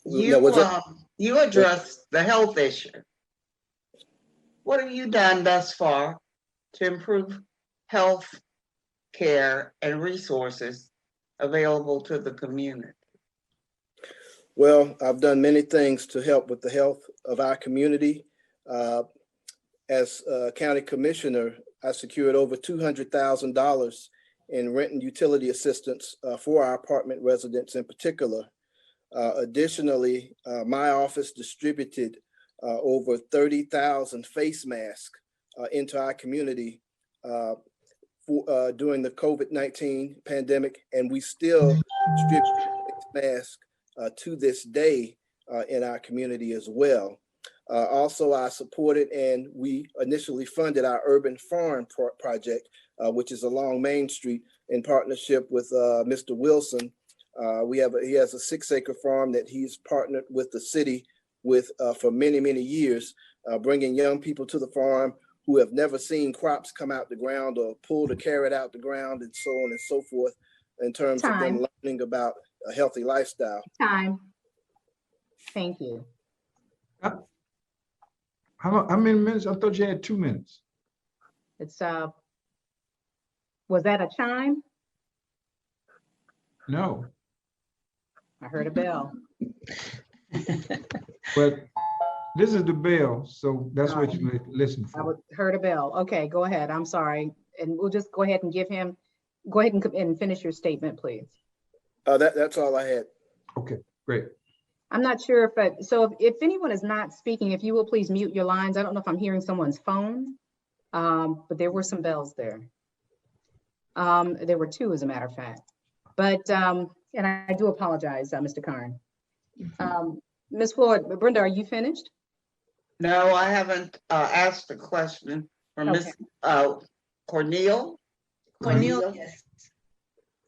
You addressed the health issue. What have you done thus far to improve health care and resources available to the community? Well, I've done many things to help with the health of our community. As county commissioner, I secured over $200,000 in rent and utility assistance for our apartment residents in particular. Additionally, my office distributed over 30,000 face masks into our community during the COVID-19 pandemic, and we still distribute face masks to this day in our community as well. Also, I supported and we initially funded our urban farm project, which is along Main Street in partnership with Mr. Wilson. He has a 6-acre farm that he's partnered with the city with for many, many years, bringing young people to the farm who have never seen crops come out the ground or pull the carrot out the ground and so on and so forth in terms of them learning about a healthy lifestyle. Time. Thank you. How many minutes? I thought you had 2 minutes. It's was that a chime? No. I heard a bell. But this is the bell, so that's what you listen for. I heard a bell. Okay, go ahead. I'm sorry. And we'll just go ahead and give him, go ahead and finish your statement, please. That's all I had. Okay, great. I'm not sure if anyone is not speaking, if you will please mute your lines. I don't know if I'm hearing someone's phone, but there were some bells there. There were 2, as a matter of fact. But, and I do apologize, Mr. Karn. Ms. Floyd, Brenda, are you finished? No, I haven't asked a question. Or Miss Cornelius.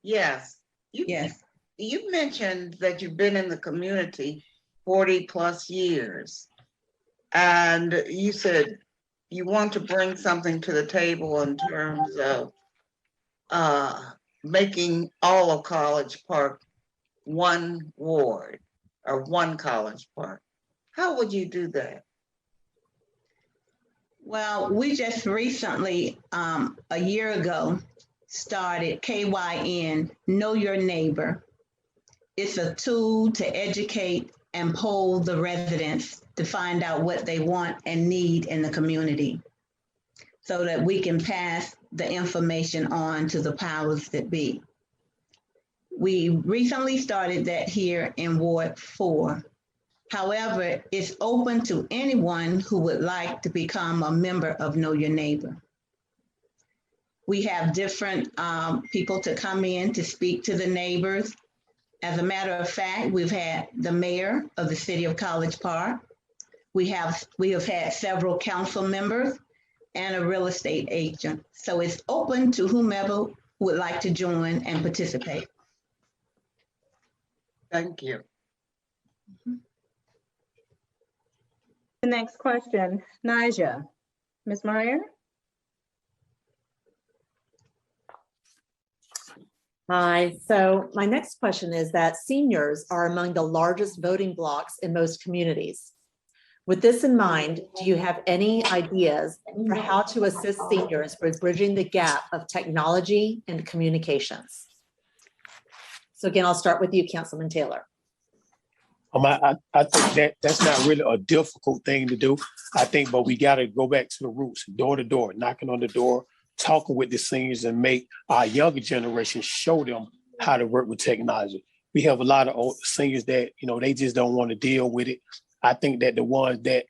Yes. You mentioned that you've been in the community 40 plus years. And you said you want to bring something to the table in terms of making all of College Park one ward or one College Park. How would you do that? Well, we just recently, a year ago, started KYN, Know Your Neighbor. It's a tool to educate and poll the residents to find out what they want and need in the community so that we can pass the information on to the powers that be. We recently started that here in Ward 4. However, it's open to anyone who would like to become a member of Know Your Neighbor. We have different people to come in to speak to the neighbors. As a matter of fact, we've had the mayor of the city of College Park. We have had several council members and a real estate agent. So it's open to whomever would like to join and participate. Thank you. The next question, Naija. Ms. Meyer? Hi, so my next question is that seniors are among the largest voting blocks in most communities. With this in mind, do you have any ideas for how to assist seniors with bridging the gap of technology and communications? So again, I'll start with you, Councilman Taylor. I think that's not really a difficult thing to do. I think, but we got to go back to the roots, door to door, knocking on the door, talking with the seniors and make our younger generation show them how to work with technology. We have a lot of old seniors that, they just don't want to deal with it. I think that the ones that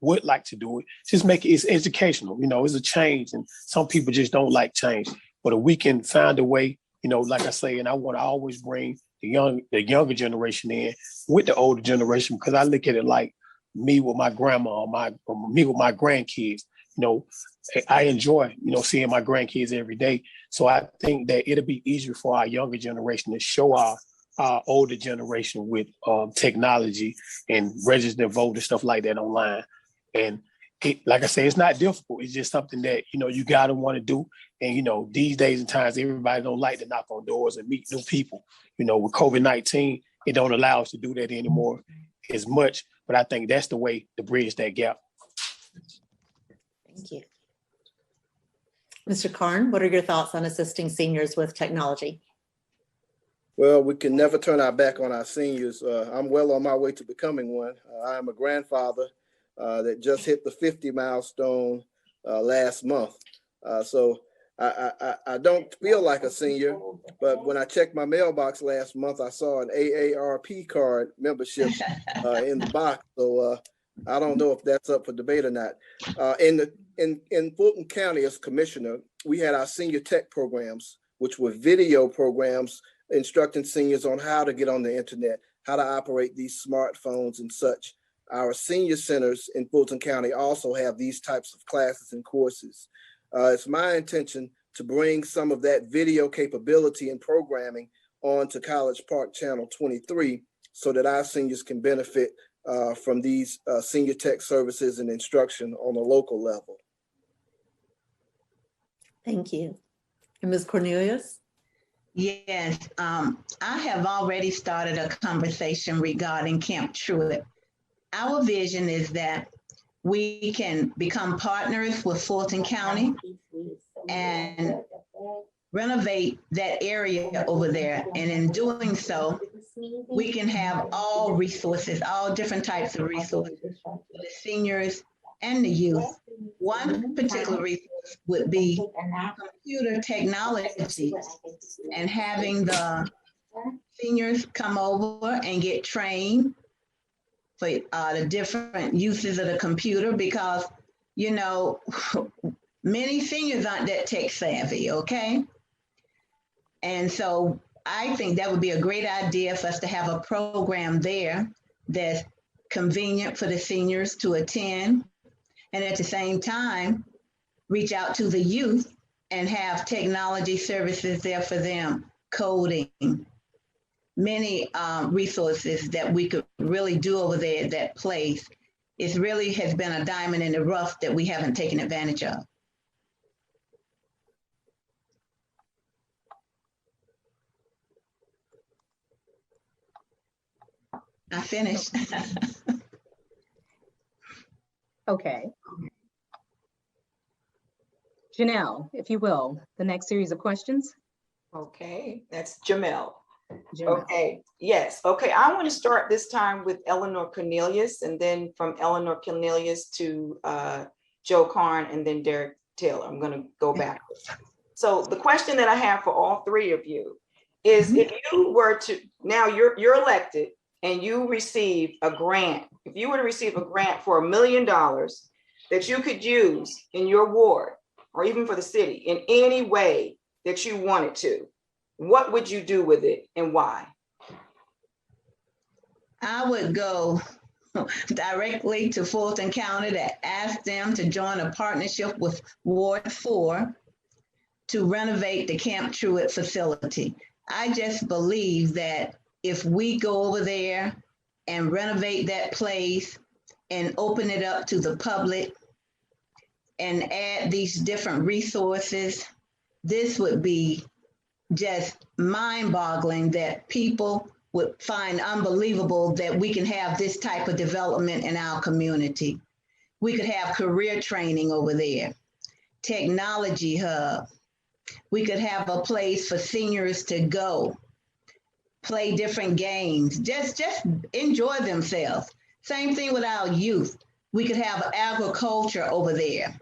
would like to do it, just make it's educational. It's a change, and some people just don't like change. But if we can find a way, like I say, and I want to always bring the younger generation in with the older generation, because I look at it like me with my grandma, or me with my grandkids. I enjoy, seeing my grandkids every day. So I think that it'll be easier for our younger generation to show our older generation with technology and register vote and stuff like that online. And like I say, it's not difficult. It's just something that, you got to want to do. And, these days and times, everybody don't like to knock on doors and meet new people. With COVID-19, it don't allow us to do that anymore as much. But I think that's the way to bridge that gap. Thank you. Mr. Karn, what are your thoughts on assisting seniors with technology? Well, we can never turn our back on our seniors. I'm well on my way to becoming one. I am a grandfather that just hit the 50 milestone last month. So I don't feel like a senior, but when I checked my mailbox last month, I saw an AARP card membership in the box. So I don't know if that's up for debate or not. In Fulton County as commissioner, we had our senior tech programs, which were video programs instructing seniors on how to get on the internet, how to operate these smartphones and such. Our senior centers in Fulton County also have these types of classes and courses. It's my intention to bring some of that video capability and programming onto College Park Channel 23 so that our seniors can benefit from these senior tech services and instruction on a local level. Thank you. And Ms. Cornelius? Yes, I have already started a conversation regarding Camp Truett. Our vision is that we can become partners with Fulton County and renovate that area over there. And in doing so, we can have all resources, all different types of resources for the seniors and the youth. One particular resource would be computer technology and having the seniors come over and get trained for the different uses of the computer, because, many seniors aren't that tech savvy, okay? And so I think that would be a great idea for us to have a program there that's convenient for the seniors to attend. And at the same time, reach out to the youth and have technology services there for them, coding, many resources that we could really do over there at that place. It really has been a diamond in the rough that we haven't taken advantage of. I finished. Okay. Janelle, if you will, the next series of questions. Okay, that's Jamel. Jamel. Okay, yes. Okay, I want to start this time with Eleanor Cornelius, and then from Eleanor Cornelius to Joe Karn, and then Derek Taylor. I'm going to go backwards. So the question that I have for all three of you is, if you were to, now you're elected and you receive a grant, if you were to receive a grant for $1 million that you could use in your ward or even for the city in any way that you wanted to, what would you do with it and why? I would go directly to Fulton County to ask them to join a partnership with Ward 4 to renovate the Camp Truett facility. I just believe that if we go over there and renovate that place and open it up to the public and add these different resources, this would be just mind-boggling that people would find unbelievable that we can have this type of development in our community. We could have career training over there, technology hub. We could have a place for seniors to go, play different games, just enjoy themselves. Same thing with our youth. We could have agriculture over there.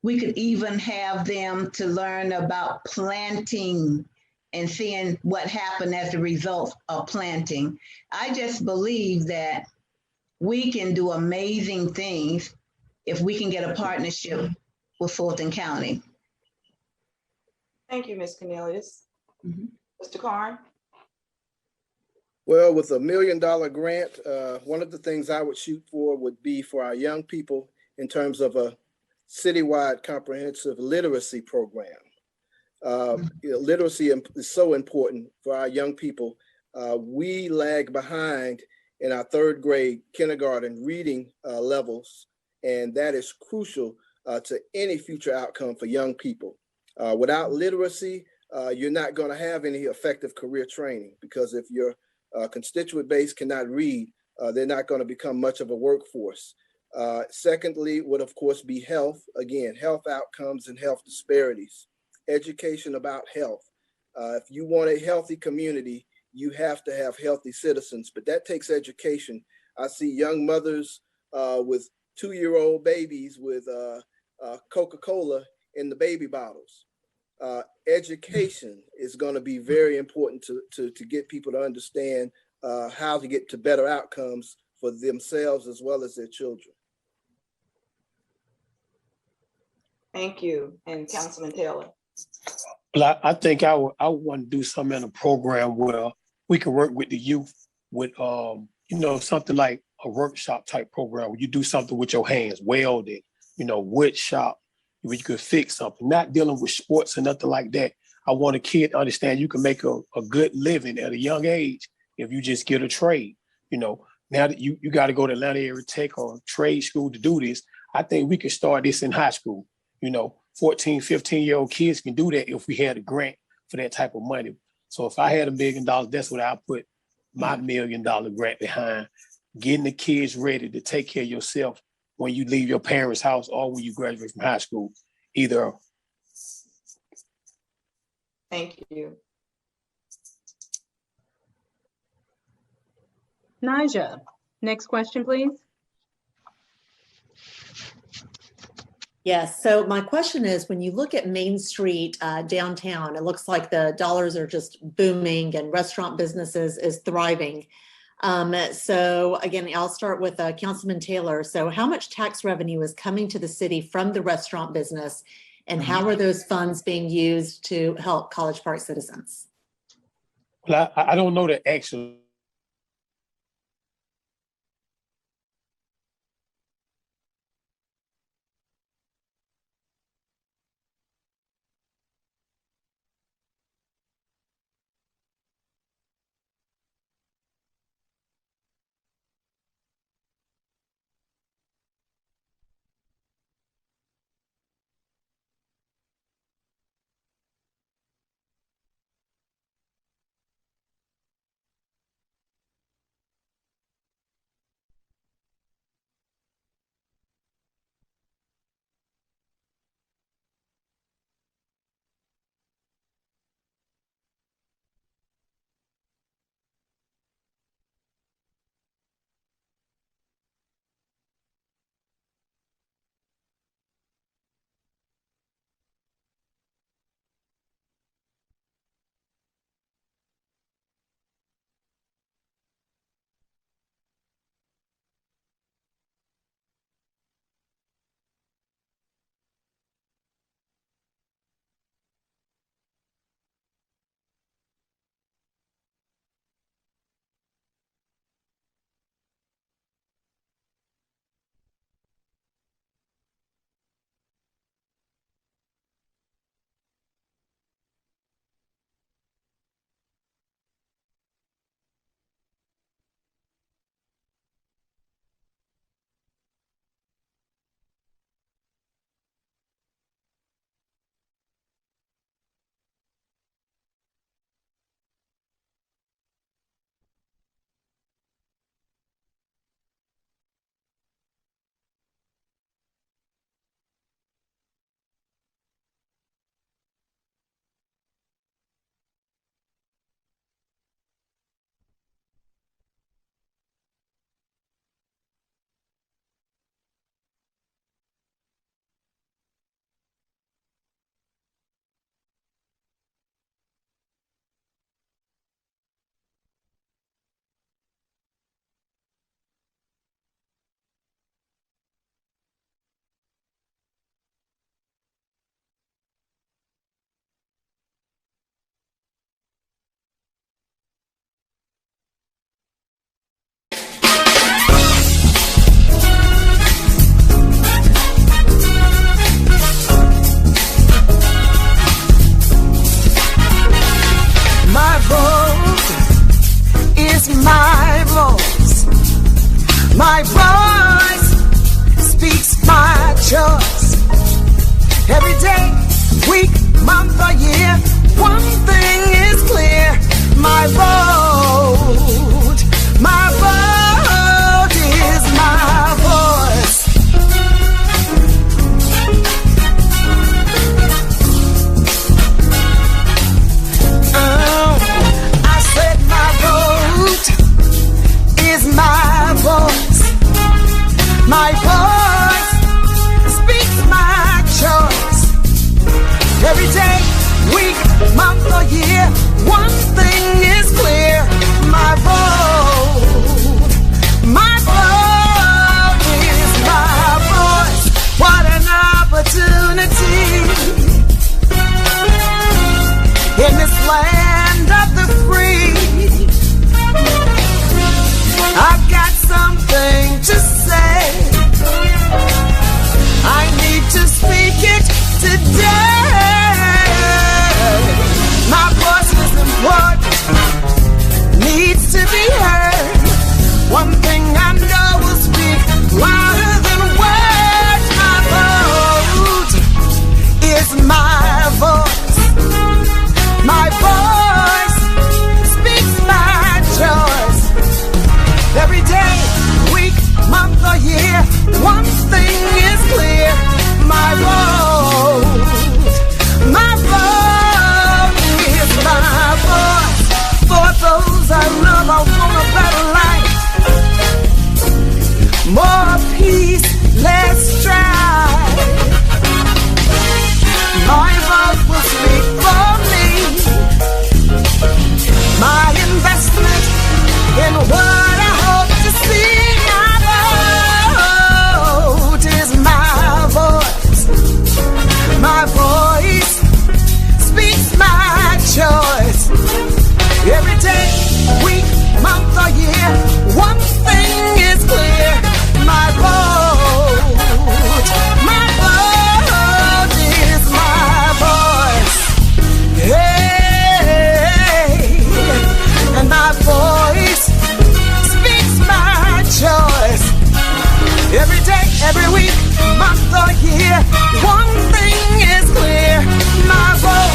We could even have them to learn about planting and seeing what happened as a result of planting. I just believe that we can do amazing things if we can get a partnership with Fulton County. Thank you, Ms. Cornelius. Mr. Karn? Well, with $1 million grant, one of the things I would shoot for would be for our young people in terms of a citywide comprehensive literacy program. Literacy is so important for our young people. We lag behind in our third grade kindergarten reading levels, and that is crucial to any future outcome for young people. Without literacy, you're not going to have any effective career training, because if your constituent base cannot read, they're not going to become much of a workforce. Secondly, would of course be health. Again, health outcomes and health disparities. Education about health. If you want a healthy community, you have to have healthy citizens, but that takes education. I see young mothers with 2-year-old babies with Coca-Cola in the baby bottles. Education is going to be very important to get people to understand how to get to better outcomes for themselves as well as their children. Thank you. And Councilman Taylor? Well, I think I would want to do something in a program where we can work with the youth with, something like a workshop type program where you do something with your hands, welding, wood shop, where you could fix something, not dealing with sports and nothing like that. I want a kid to understand you can make a good living at a young age if you just get a trade. Now that you got to go to Atlanta Area Tech or trade school to do this, I think we can start this in high school. 14, 15-year-old kids can do that if we had a grant for that type of money. So if I had $1 million, that's what I put my $1 million grant behind, getting the kids ready to take care of yourself when you leave your parents' house or when you graduate from high school, either. Thank you. Naja, next question, please. Yes, so my question is, when you look at Main Street downtown, it looks like the dollars are just booming and restaurant businesses is thriving. So again, I'll start with Councilman Taylor. So how much tax revenue is coming to the city from the restaurant business, and how are those funds being used to help College Park citizens? Well, I don't know the actual Every day, week, month, or year, one thing is clear. My vote is my voice. I said my vote is my voice. My voice speaks my choice. Every day, week, month, or year, one thing is clear. My vote is my voice. What an opportunity in this land of the free. I've got something to say. I need to speak it today. My voice is important, needs to be heard. One thing I know will speak louder than words. My vote is my voice. My voice speaks my choice. Every day, week, month, or year, one thing is clear. My vote is my voice. For those I love, I want a better life. More peace, less strife. My vote will speak for me. My investment in what I hope to see. My vote is my voice. My voice speaks my choice. Every day, week, month, or year, one thing is clear. My vote is my voice. Hey, and my voice speaks my choice. Every day, every week, month, or year, one thing is clear. My vote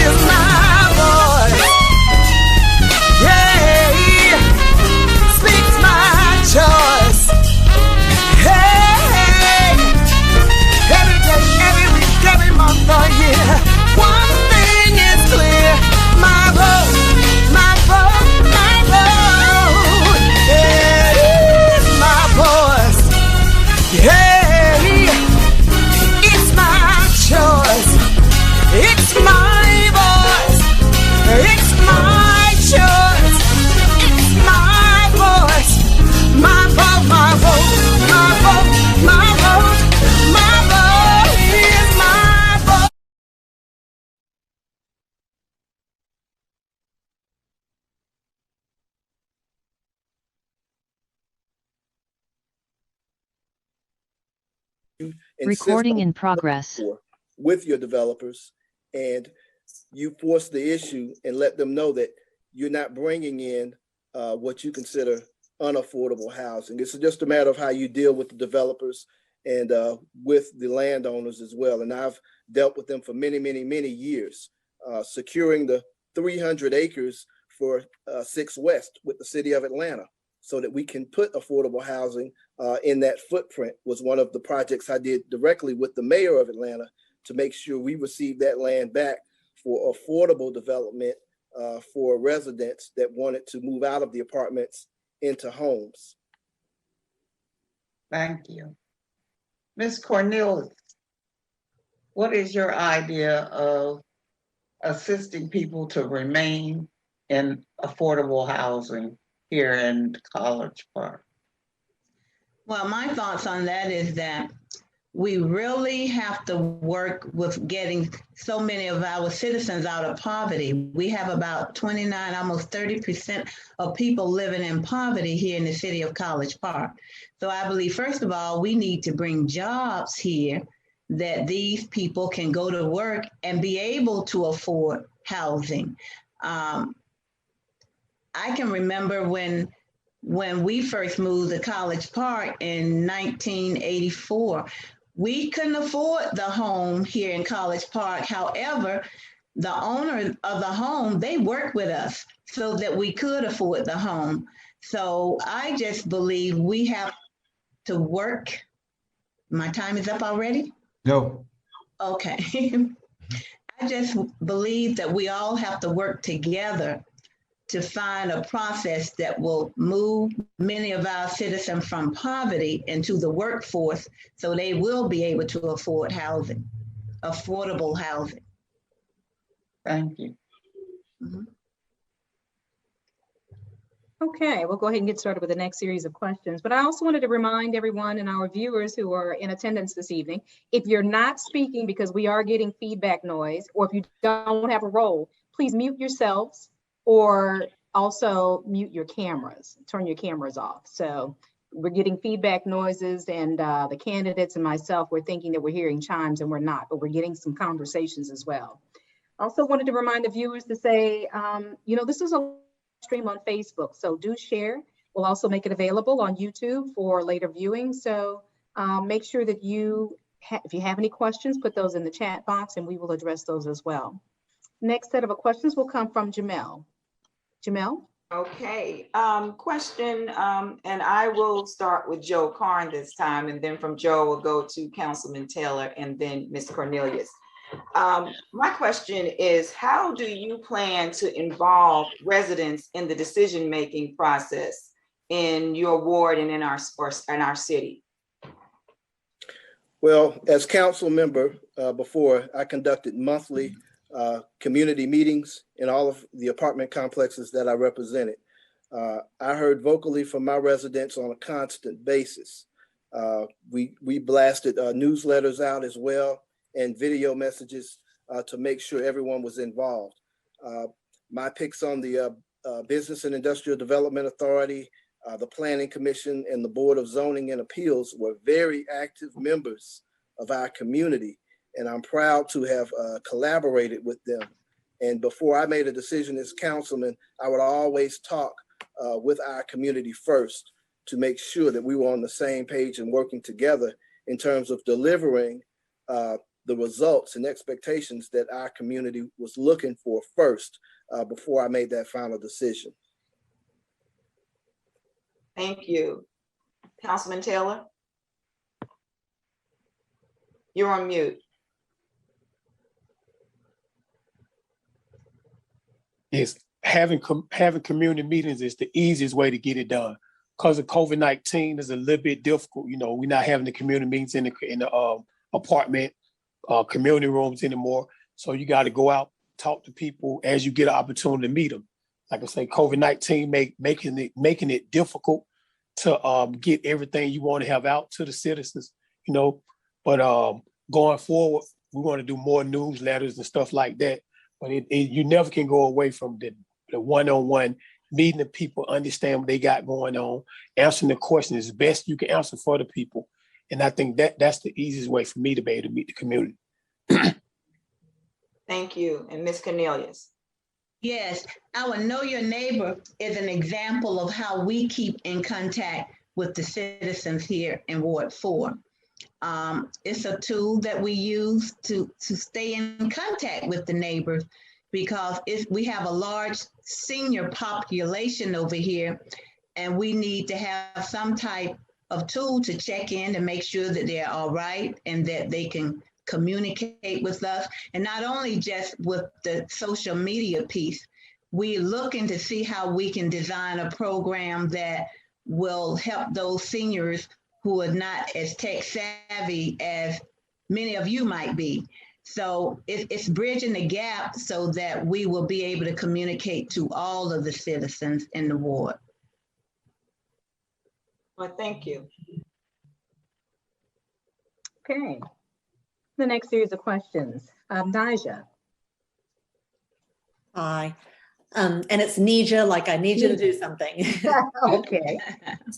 is my voice. Yeah, speaks my choice. Hey, every day, every week, every month, or year, one thing is clear. My vote, my vote, my vote. It is my voice. Yeah, it's my choice. It's my voice. It's my choice. It's my voice. My vote, my vote, my vote, my vote, my vote is my vote. Recording in progress. With your developers, and you force the issue and let them know that you're not bringing in what you consider unaffordable housing. It's just a matter of how you deal with the developers and with the landowners as well. And I've dealt with them for many, many, many years, securing the 300 acres for 6 West with the city of Atlanta, so that we can put affordable housing in that footprint was one of the projects I did directly with the mayor of Atlanta to make sure we received that land back for affordable development for residents that wanted to move out of the apartments into homes. Thank you. Ms. Cornelius, what is your idea of assisting people to remain in affordable housing here in College Park? Well, my thoughts on that is that we really have to work with getting so many of our citizens out of poverty. We have about 29, almost 30% of people living in poverty here in the city of College Park. So I believe, first of all, we need to bring jobs here that these people can go to work and be able to afford housing. I can remember when when we first moved to College Park in 1984. We couldn't afford the home here in College Park. However, the owner of the home, they worked with us so that we could afford the home. So I just believe we have to work. My time is up already? No. Okay. I just believe that we all have to work together to find a process that will move many of our citizens from poverty into the workforce so they will be able to afford housing, affordable housing. Thank you. Mhm. Okay, we'll go ahead and get started with the next series of questions. But I also wanted to remind everyone and our viewers who are in attendance this evening, if you're not speaking because we are getting feedback noise, or if you don't have a role, please mute yourselves or also mute your cameras, turn your cameras off. So we're getting feedback noises, and the candidates and myself, we're thinking that we're hearing chimes and we're not, but we're getting some conversations as well. Also wanted to remind the viewers to say, this is a stream on Facebook, so do share. We'll also make it available on YouTube for later viewing. So make sure that if you have any questions, put those in the chat box and we will address those as well. Next set of questions will come from Jamel. Jamel? Okay, question, and I will start with Joe Karn this time, and then from Joe we'll go to Councilman Taylor and then Ms. Cornelius. My question is, how do you plan to involve residents in the decision-making process in your ward and in our city? Well, as council member before, I conducted monthly community meetings in all of the apartment complexes that I represented. I heard vocally from my residents on a constant basis. We blasted newsletters out as well and video messages to make sure everyone was involved. My picks on the Business and Industrial Development Authority, the Planning Commission, and the Board of Zoning and Appeals were very active members of our community, and I'm proud to have collaborated with them. And before I made a decision as councilman, I would always talk with our community first to make sure that we were on the same page and working together in terms of delivering the results and expectations that our community was looking for first before I made that final decision. Thank you. Councilman Taylor? You're on mute. Yes, having community meetings is the easiest way to get it done. Because of COVID-19 is a little bit difficult. We're not having the community meetings in the apartment community rooms anymore. So you got to go out, talk to people as you get an opportunity to meet them. Like I say, COVID-19 making it difficult to get everything you want to have out to the citizens, But going forward, we want to do more newsletters and stuff like that. But you never can go away from the one-on-one meeting the people, understand what they got going on, answering the questions as best you can answer for the people. And I think that's the easiest way for me to be able to meet the community. Thank you. And Ms. Cornelius. Yes, our Know Your Neighbor is an example of how we keep in contact with the citizens here in Ward 4. It's a tool that we use to stay in contact with the neighbors, because we have a large senior population over here, and we need to have some type of tool to check in to make sure that they're all right and that they can communicate with us. And not only just with the social media piece, we're looking to see how we can design a program that will help those seniors who are not as tech savvy as many of you might be. So it's bridging the gap so that we will be able to communicate to all of the citizens in the ward. Well, thank you. Okay. The next series of questions. Naija. Hi. And it's Nija, like I need you to do something. Okay.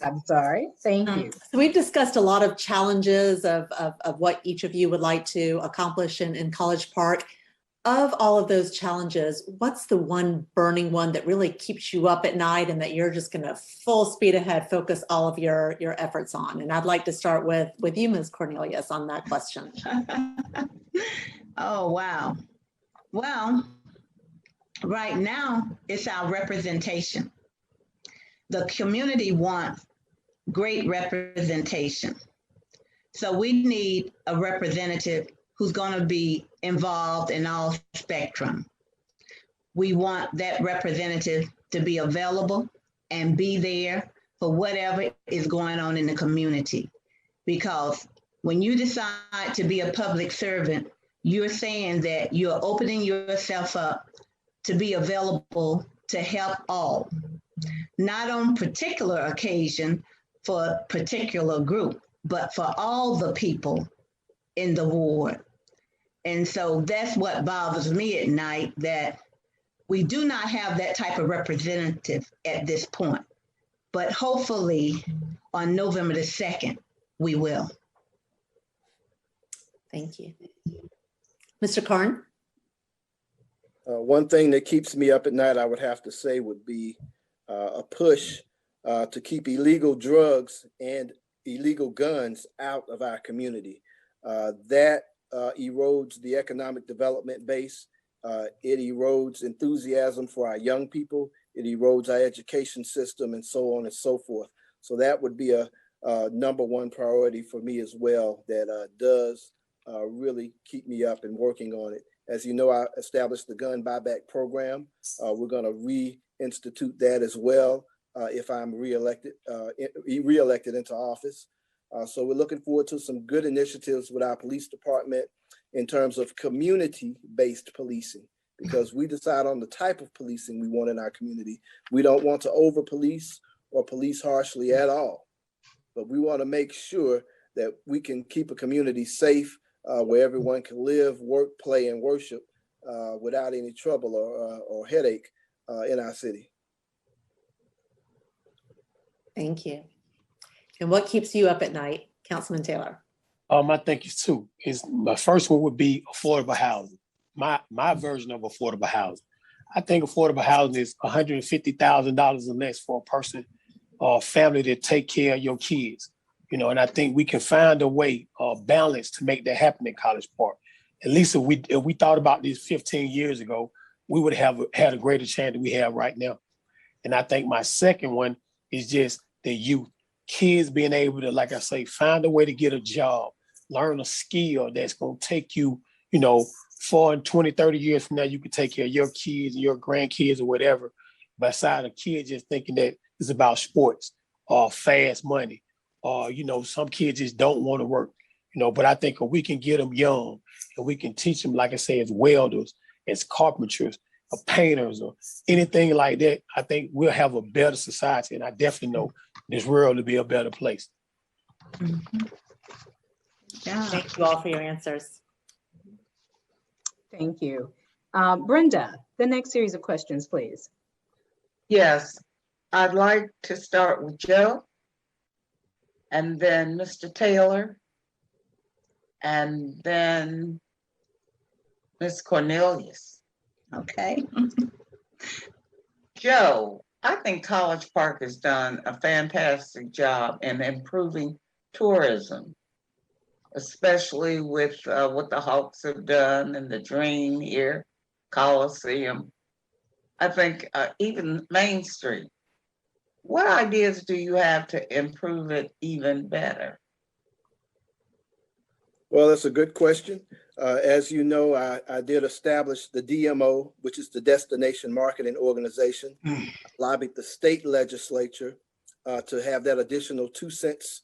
I'm sorry. Thank you. So we've discussed a lot of challenges of what each of you would like to accomplish in College Park. of all of those challenges, what's the one burning one that really keeps you up at night and that you're just going to full speed ahead focus all of your efforts on? And I'd like to start with you, Ms. Cornelius, on that question. Oh, wow. Well, right now it's our representation. The community wants great representation. So we need a representative who's going to be involved in all spectrum. We want that representative to be available and be there for whatever is going on in the community. Because when you decide to be a public servant, you're saying that you're opening yourself up to be available to help all, not on particular occasion for a particular group, but for all the people in the ward. And so that's what bothers me at night, that we do not have that type of representative at this point. But hopefully on November the 2nd, we will. Thank you. Mr. Karn? One thing that keeps me up at night, I would have to say, would be a push to keep illegal drugs and illegal guns out of our community. That erodes the economic development base. It erodes enthusiasm for our young people. It erodes our education system and so on and so forth. So that would be a number one priority for me as well, that does really keep me up and working on it. As you know, I established the gun buyback program. We're going to reinstitute that as well if I'm reelected into office. So we're looking forward to some good initiatives with our police department in terms of community-based policing, because we decide on the type of policing we want in our community. We don't want to over-police or police harshly at all, but we want to make sure that we can keep a community safe where everyone can live, work, play, and worship without any trouble or headache in our city. Thank you. And what keeps you up at night, Councilman Taylor? I think it's two. My first one would be affordable housing. My version of affordable housing. I think affordable housing is $150,000 or less for a person or family to take care of your kids. You know, and I think we can find a way of balance to make that happen in College Park. At least if we thought about this 15 years ago, we would have had a greater chance than we have right now. And I think my second one is just the youth. Kids being able to, like I say, find a way to get a job, learn a skill that's going to take you, 20, 30 years from now, you can take care of your kids and your grandkids or whatever. Beside a kid just thinking that it's about sports or fast money, or, some kids just don't want to work, but I think if we can get them young and we can teach them, like I say, as welders, as carpenters, or painters, or anything like that, I think we'll have a better society. And I definitely know this world to be a better place. Mm-hmm. Yeah. Thank you all for your answers. Thank you. Brenda, the next series of questions, please. Yes, I'd like to start with Joe, and then Mr. Taylor, and then Ms. Cornelius. Okay. Joe, I think College Park has done a fantastic job in improving tourism, especially with what the Hawks have done and the Dream here, Coliseum. I think even Main Street. What ideas do you have to improve it even better? Well, that's a good question. As you know, I did establish the DMO, which is the Destination Marketing Organization. I lobbied the state legislature to have that additional 2 cents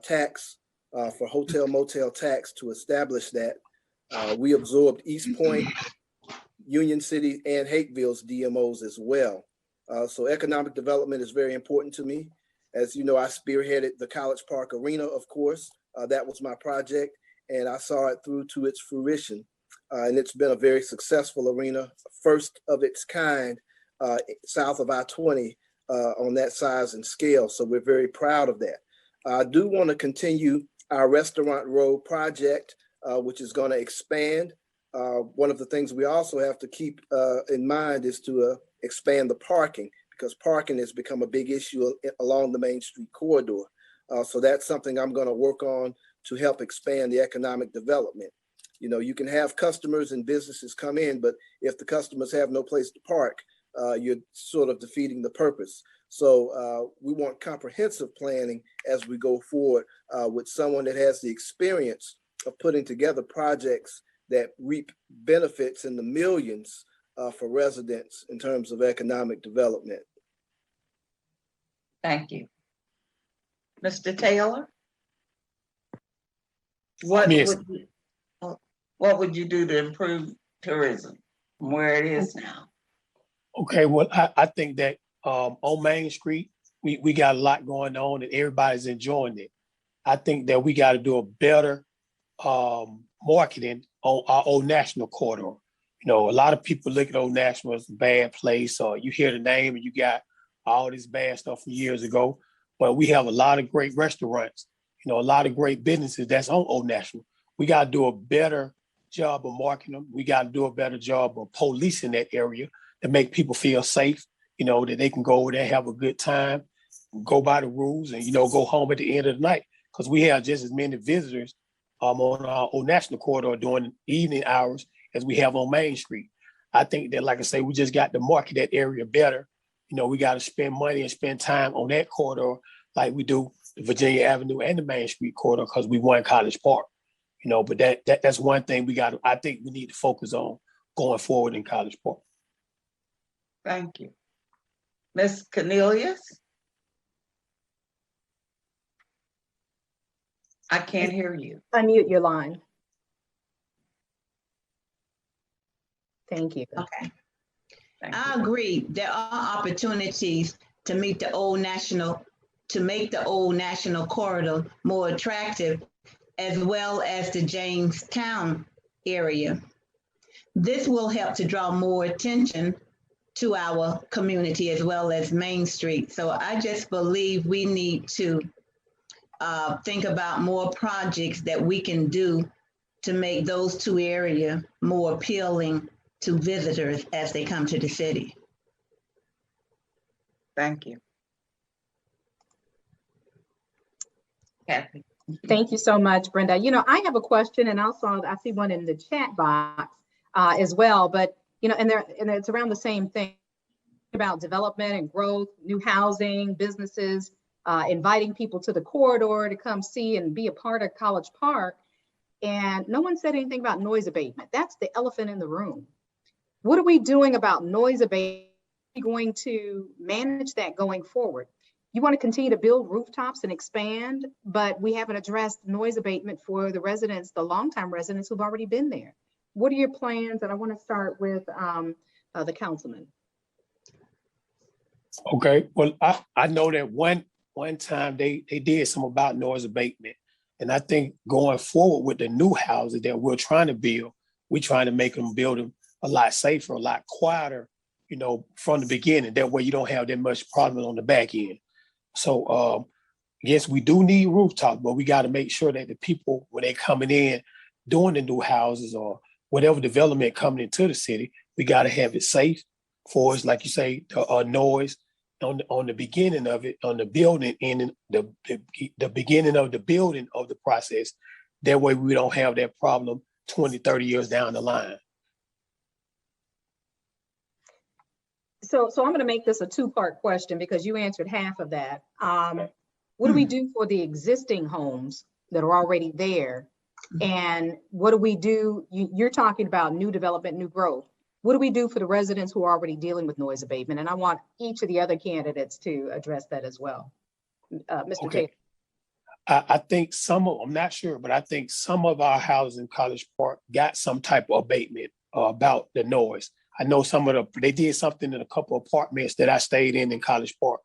tax for hotel motel tax to establish that. We absorbed East Point, Union City, and Hakeville's DMOs as well. So economic development is very important to me. As you know, I spearheaded the College Park Arena, of course. That was my project, and I saw it through to its fruition. And it's been a very successful arena, first of its kind south of I-20 on that size and scale. So we're very proud of that. I do want to continue our Restaurant Row project, which is going to expand One of the things we also have to keep in mind is to expand the parking, because parking has become a big issue along the Main Street corridor. So that's something I'm going to work on to help expand the economic development. You know, you can have customers and businesses come in, but if the customers have no place to park, you're sort of defeating the purpose. So we want comprehensive planning as we go forward with someone that has the experience of putting together projects that reap benefits in the millions for residents in terms of economic development. Thank you. Mr. Taylor? What would you do to improve tourism from where it is now? Okay, well, I think that on Main Street, we got a lot going on and everybody's enjoying it. I think that we got to do a better marketing on our Old National corridor. You know, a lot of people look at Old National as a bad place, or you hear the name and you got all this bad stuff from years ago. But we have a lot of great restaurants, you know, a lot of great businesses that's on Old National. We got to do a better job of marketing them. We got to do a better job of policing that area to make people feel safe, you know, that they can go over there, have a good time, go by the rules, and, you know, go home at the end of the night. Because we have just as many visitors on our Old National corridor during evening hours as we have on Main Street. I think that, like I say, we just got to market that area better. You know, we got to spend money and spend time on that corridor like we do the Virginia Avenue and the Main Street corridor, because we won College Park. You know, but that's one thing I think we need to focus on going forward in College Park. Thank you. Ms. Cornelius? I can't hear you. Unmute your line. Thank you. Okay. I agree. There are opportunities to make the Old National corridor more attractive, as well as the Jamestown area. This will help to draw more attention to our community as well as Main Street. So I just believe we need to think about more projects that we can do to make those two areas more appealing to visitors as they come to the city. Thank you. Kathy. Thank you so much, Brenda. You know, I have a question, and also I see one in the chat box as well, but, you know, and it's around the same thing about development and growth, new housing, businesses, inviting people to the corridor to come see and be a part of College Park. And no one said anything about noise abatement. That's the elephant in the room. What are we doing about noise abatement? Are we going to manage that going forward? You want to continue to build rooftops and expand, but we haven't addressed noise abatement for the residents, the longtime residents who've already been there. What are your plans? And I want to start with the councilman. Okay, well, I know that one time they did some about noise abatement. And I think going forward with the new houses that we're trying to build, we're trying to make them build them a lot safer, a lot quieter, you know, from the beginning. That way you don't have that much problem on the back end. So yes, we do need rooftops, but we got to make sure that the people, when they're coming in, doing the new houses or whatever development coming into the city, we got to have it safe for us, like you say, the noise on the beginning of it, on the building and the beginning of the building of the process. That way we don't have that problem 20, 30 years down the line. So I'm going to make this a two-part question because you answered half of that. What do we do for the existing homes that are already there? And what do we do? You're talking about new development, new growth. What do we do for the residents who are already dealing with noise abatement? And I want each of the other candidates to address that as well. Mr. Okay. Taylor. I think I'm not sure, but I think some of our houses in College Park got some type of abatement about the noise. I know they did something in a couple of apartments that I stayed in College Park.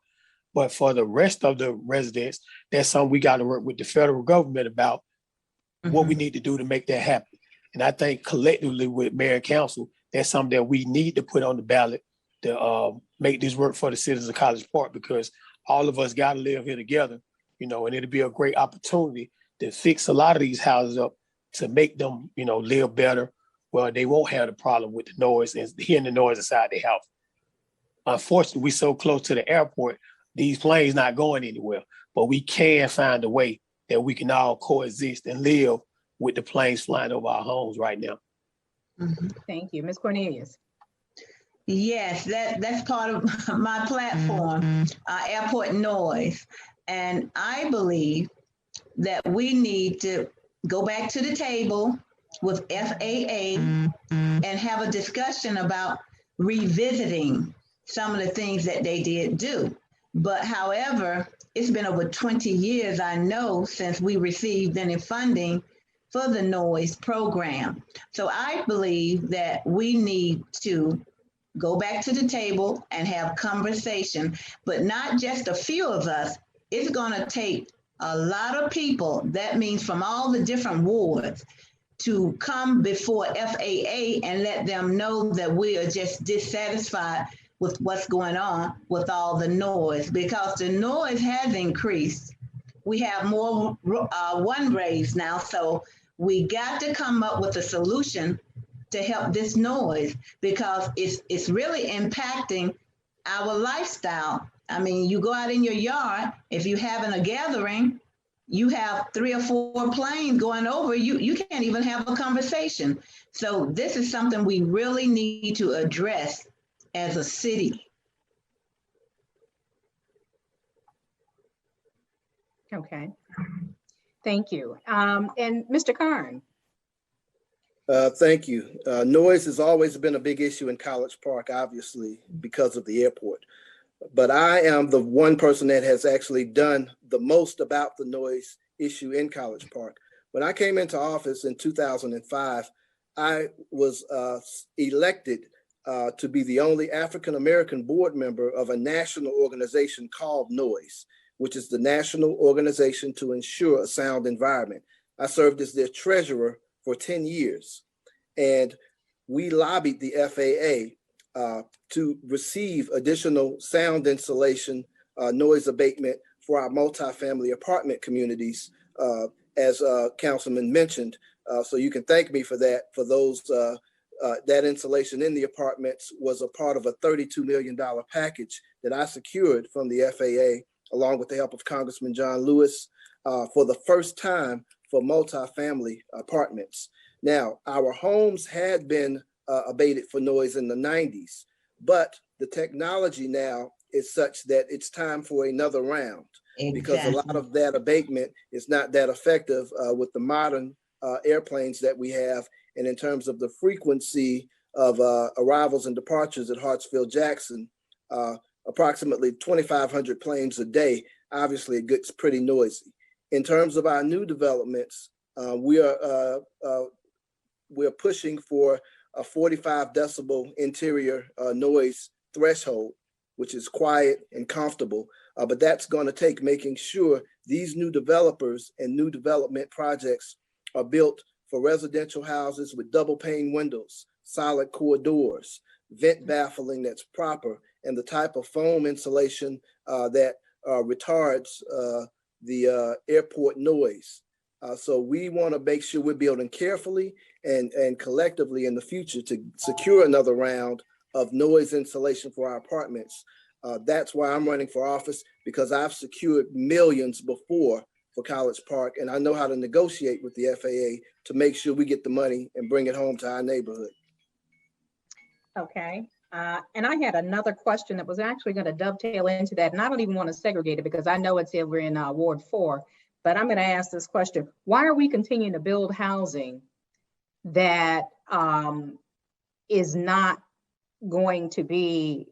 But for the rest of the residents, that's something we got to work with the federal government about what we need to do to make that happen. And I think collectively with mayor and council, that's something that we need to put on the ballot to make this work for the citizens of College Park, because all of us got to live here together, you know, and it'll be a great opportunity to fix a lot of these houses up to make them, you know, live better well, they won't have the problem with the noise and hearing the noise inside their house. Unfortunately, we're so close to the airport, these planes not going anywhere, but we can find a way that we can all coexist and live with the planes flying over our homes right now. Thank you. Ms. Cornelius. Yes, that's part of my platform, airport noise. And I believe that we need to go back to the table with FAA and have a discussion about revisiting some of the things that they did do. But however, it's been over 20 years, I know, since we received any funding for the noise program. So I believe that we need to go back to the table and have conversation, but not just a few of us. It's gonna take a lot of people, that means from all the different wards, to come before FAA and let them know that we are just dissatisfied with what's going on with all the noise, because the noise has increased. We have more one-ways now, so we got to come up with a solution to help this noise, because it's really impacting our lifestyle. I mean, you go out in your yard, if you're having a gathering, you have 3 or 4 planes going over, you can't even have a conversation. So this is something we really need to address as a city. Okay, thank you. And Mr. Karn. Thank you. Noise has always been a big issue in College Park, obviously, because of the airport. But I am the one person that has actually done the most about the noise issue in College Park. When I came into office in 2005, I was elected to be the only African-American board member of a national organization called NOISE, which is the National Organization to Ensure a Sound Environment. I served as their treasurer for 10 years. And we lobbied the FAA to receive additional sound insulation, noise abatement for our multifamily apartment communities, as Councilman mentioned. So you can thank me for that. For those, that insulation in the apartments was a part of a $32 million package that I secured from the FAA, along with the help of Congressman John Lewis, for the first time for multifamily apartments. Now, our homes had been abated for noise in the 90s, but the technology now is such that it's time for another round. Exactly. Because a lot of that abatement is not that effective with the modern airplanes that we have. And in terms of the frequency of arrivals and departures at Hartsfield-Jackson, approximately 2,500 planes a day, obviously it gets pretty noisy. In terms of our new developments, we're pushing for a 45 decibel interior noise threshold, which is quiet and comfortable. But that's going to take making sure these new developers and new development projects are built for residential houses with double pane windows, solid core doors, vent baffling that's proper, and the type of foam insulation that retards the airport noise. So we want to make sure we're building carefully and collectively in the future to secure another round of noise insulation for our apartments. That's why I'm running for office, because I've secured millions before for College Park, and I know how to negotiate with the FAA to make sure we get the money and bring it home to our neighborhood. Okay. And I had another question that was actually going to dovetail into that. And I don't even want to segregate it because I know it's over in Ward 4, but I'm going to ask this question. Why are we continuing to build housing that is not going to be,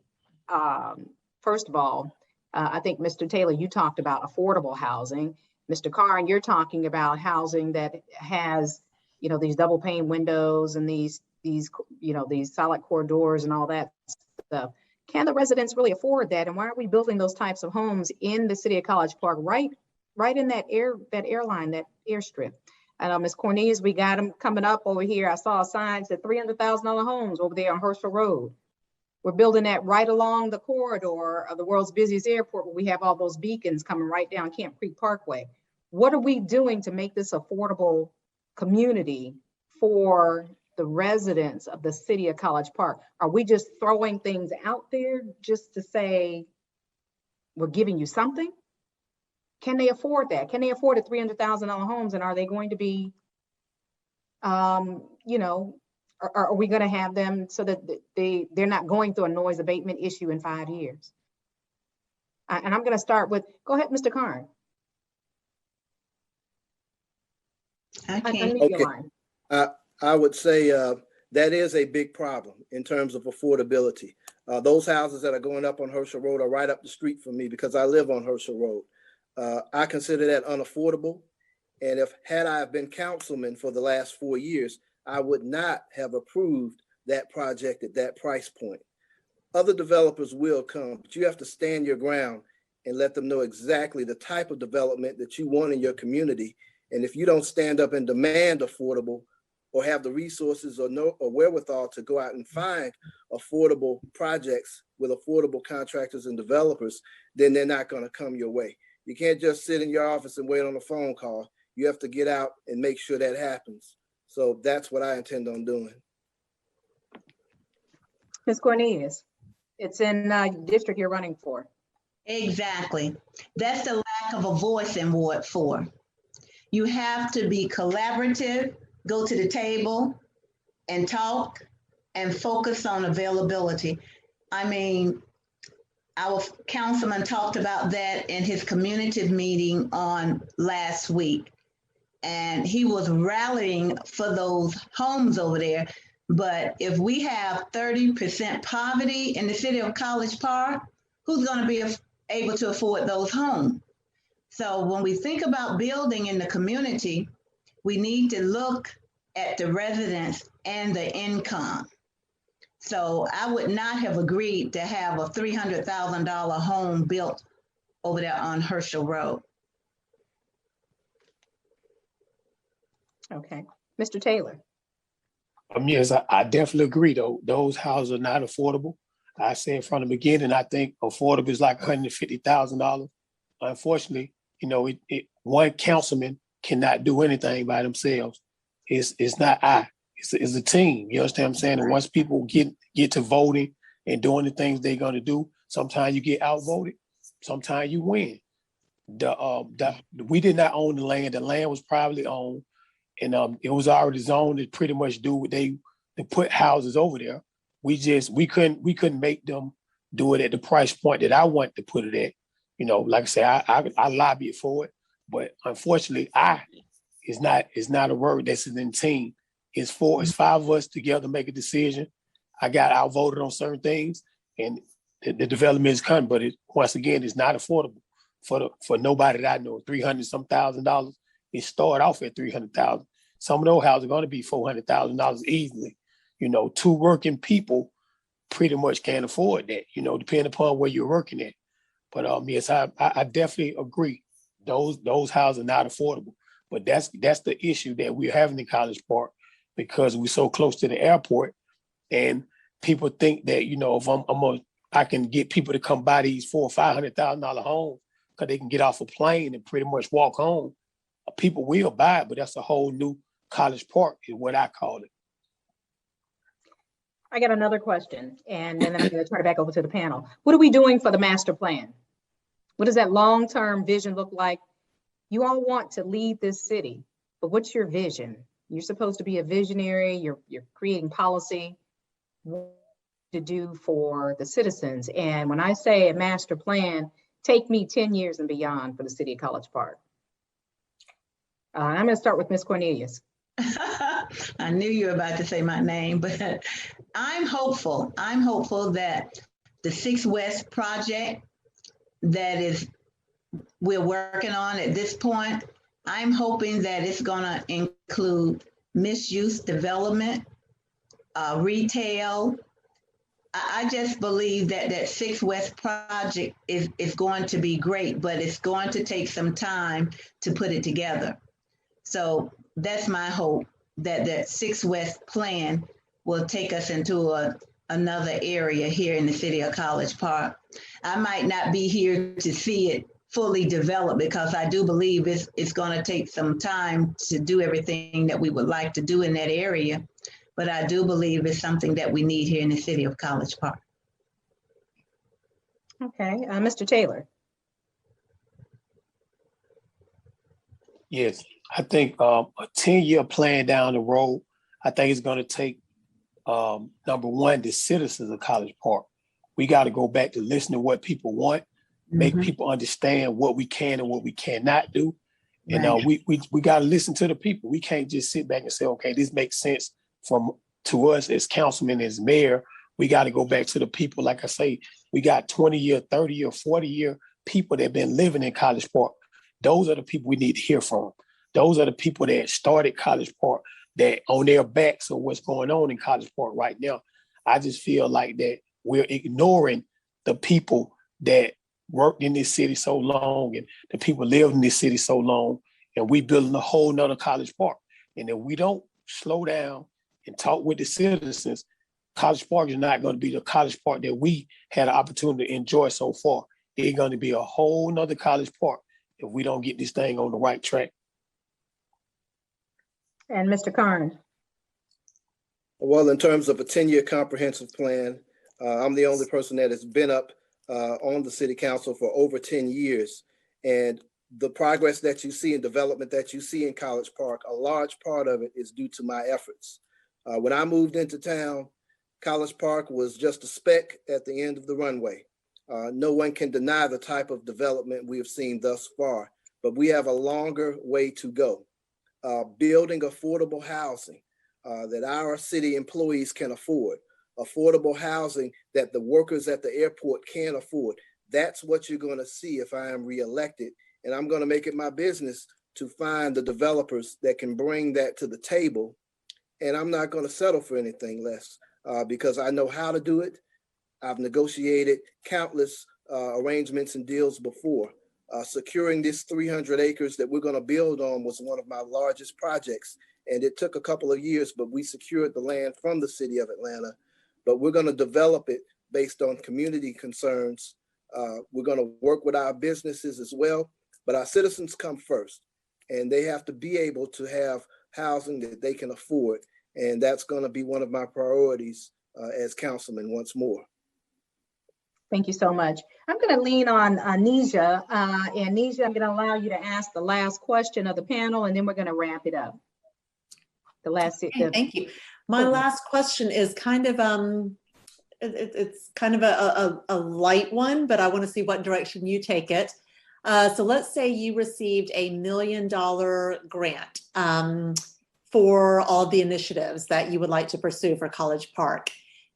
first of all, I think Mr. Taylor, you talked about affordable housing. Mr. Karn, you're talking about housing that has, you know, these double pane windows and these solid core doors and all that stuff. Can the residents really afford that? And why are we building those types of homes in the city of College Park, right in that airline, that airstrip? And Ms. Cornelius, we got them coming up over here. I saw a sign that $300,000 homes over there on Herschel Road. We're building that right along the corridor of the world's busiest airport, where we have all those beacons coming right down Camp Creek Parkway. What are we doing to make this affordable community for the residents of the city of College Park? Are we just throwing things out there just to say, we're giving you something? Can they afford that? Can they afford a $300,000 homes? And are they going to be, you know, are we going to have them so that they're not going through a noise abatement issue in 5 years? And I'm going to start with, go ahead, Mr. Karn. I would say that is a big problem in terms of affordability. Those houses that are going up on Herschel Road are right up the street from me because I live on Herschel Road. I consider that unaffordable. And had I been councilman for the last 4 years, I would not have approved that project at that price point. Other developers will come, but you have to stand your ground and let them know exactly the type of development that you want in your community. And if you don't stand up and demand affordable or have the resources or wherewithal to go out and find affordable projects with affordable contractors and developers, then they're not going to come your way. You can't just sit in your office and wait on a phone call. You have to get out and make sure that happens. So that's what I intend on doing. Ms. Cornelius, it's in district you're running for. Exactly. That's the lack of a voice in Ward 4. You have to be collaborative, go to the table and talk and focus on availability. I mean, our councilman talked about that in his community meeting on last week. And he was rallying for those homes over there. But if we have 30% poverty in the city of College Park, who's going to be able to afford those homes? So when we think about building in the community, we need to look at the residents and the income. So I would not have agreed to have a $300,000 home built over there on Herschel Road. Okay, Mr. Taylor. Yes, I definitely agree though. Those houses are not affordable. I said from the beginning, I think affordable is like $150,000. Unfortunately, you know, one councilman cannot do anything by themselves. It's not it's a team. You understand what I'm saying? And once people get to voting and doing the things they're going to do, sometimes you get outvoted, sometimes you win. We did not own the land. The land was privately owned, and it was already zoned to pretty much do what they put houses over there. We couldn't make them do it at the price point that I want to put it at. You know, like I say, I lobbied for it, but unfortunately, it's not a word that's in team. It's five of us together make a decision. I got outvoted on certain things, and the development is coming, but once again, it's not affordable for nobody that I know. $300,000. It started off at $300,000. Some of those houses are going to be $400,000 easily. You know, 2 working people pretty much can't afford that. You know, depending upon where you're working at. But yes, I definitely agree. Those houses are not affordable. But that's the issue that we're having in College Park, because we're so close to the airport, and people think that, you know, if I can get people to come buy these $400,000 or $500,000 homes because they can get off a plane and pretty much walk home. People will buy it, but that's a whole new College Park is what I call it. I got another question, and then I'm going to turn it back over to the panel. What are we doing for the master plan? What does that long-term vision look like? You all want to lead this city, but what's your vision? You're supposed to be a visionary. You're creating policy to do for the citizens. And when I say a master plan, take me 10 years and beyond for the city of College Park. I'm going to start with Ms. Cornelius. I knew you were about to say my name, but I'm hopeful. I'm hopeful that the 6 West project that we're working on at this point, I'm hoping that it's going to include mixed-use development, retail. I just believe that 6 West project is going to be great, but it's going to take some time to put it together. So that's my hope, that 6 West plan will take us into another area here in the city of College Park. I might not be here to see it fully developed, because I do believe it's going to take some time to do everything that we would like to do in that area. but I do believe it's something that we need here in the city of College Park. Okay, Mr. Taylor. Yes, I think a 10-year plan down the road, I think it's going to take, number one, the citizens of College Park. We got to go back to listening to what people want, make people understand what we can and what we cannot do. And we got to listen to the people. We can't just sit back and say, okay, this makes sense to us as councilman, as mayor. We got to go back to the people. Like I say, we got 20-year, 30-year, 40-year people that have been living in College Park. Those are the people we need to hear from. Those are the people that started College Park, that on their backs of what's going on in College Park right now. I just feel like that we're ignoring the people that worked in this city so long and the people lived in this city so long, and we building a whole nother College Park. And if we don't slow down and talk with the citizens, College Park is not going to be the College Park that we had an opportunity to enjoy so far. It's going to be a whole nother College Park if we don't get this thing on the right track. And Mr. Karn. Well, in terms of a 10-year comprehensive plan, I'm the only person that has been up on the city council for over 10 years. And the progress that you see and development that you see in College Park, a large part of it is due to my efforts. When I moved into town, College Park was just a speck at the end of the runway. No one can deny the type of development we have seen thus far, but we have a longer way to go. Building affordable housing that our city employees can afford, affordable housing that the workers at the airport can afford. That's what you're going to see if I am reelected. And I'm going to make it my business to find the developers that can bring that to the table. And I'm not going to settle for anything less because I know how to do it. I've negotiated countless arrangements and deals before. Securing this 300 acres that we're going to build on was one of my largest projects. And it took a couple of years, but we secured the land from the city of Atlanta. But we're going to develop it based on community concerns. We're going to work with our businesses as well, but our citizens come first. And they have to be able to have housing that they can afford. And that's going to be one of my priorities as councilman once more. Thank you so much. I'm going to lean on Nisha. And Nisha, I'm going to allow you to ask the last question of the panel, and then we're going to wrap it up. Thank you. My last question is kind of it's kind of a light one, but I want to see what direction you take it. So let's say you received $1 million grant for all the initiatives that you would like to pursue for College Park.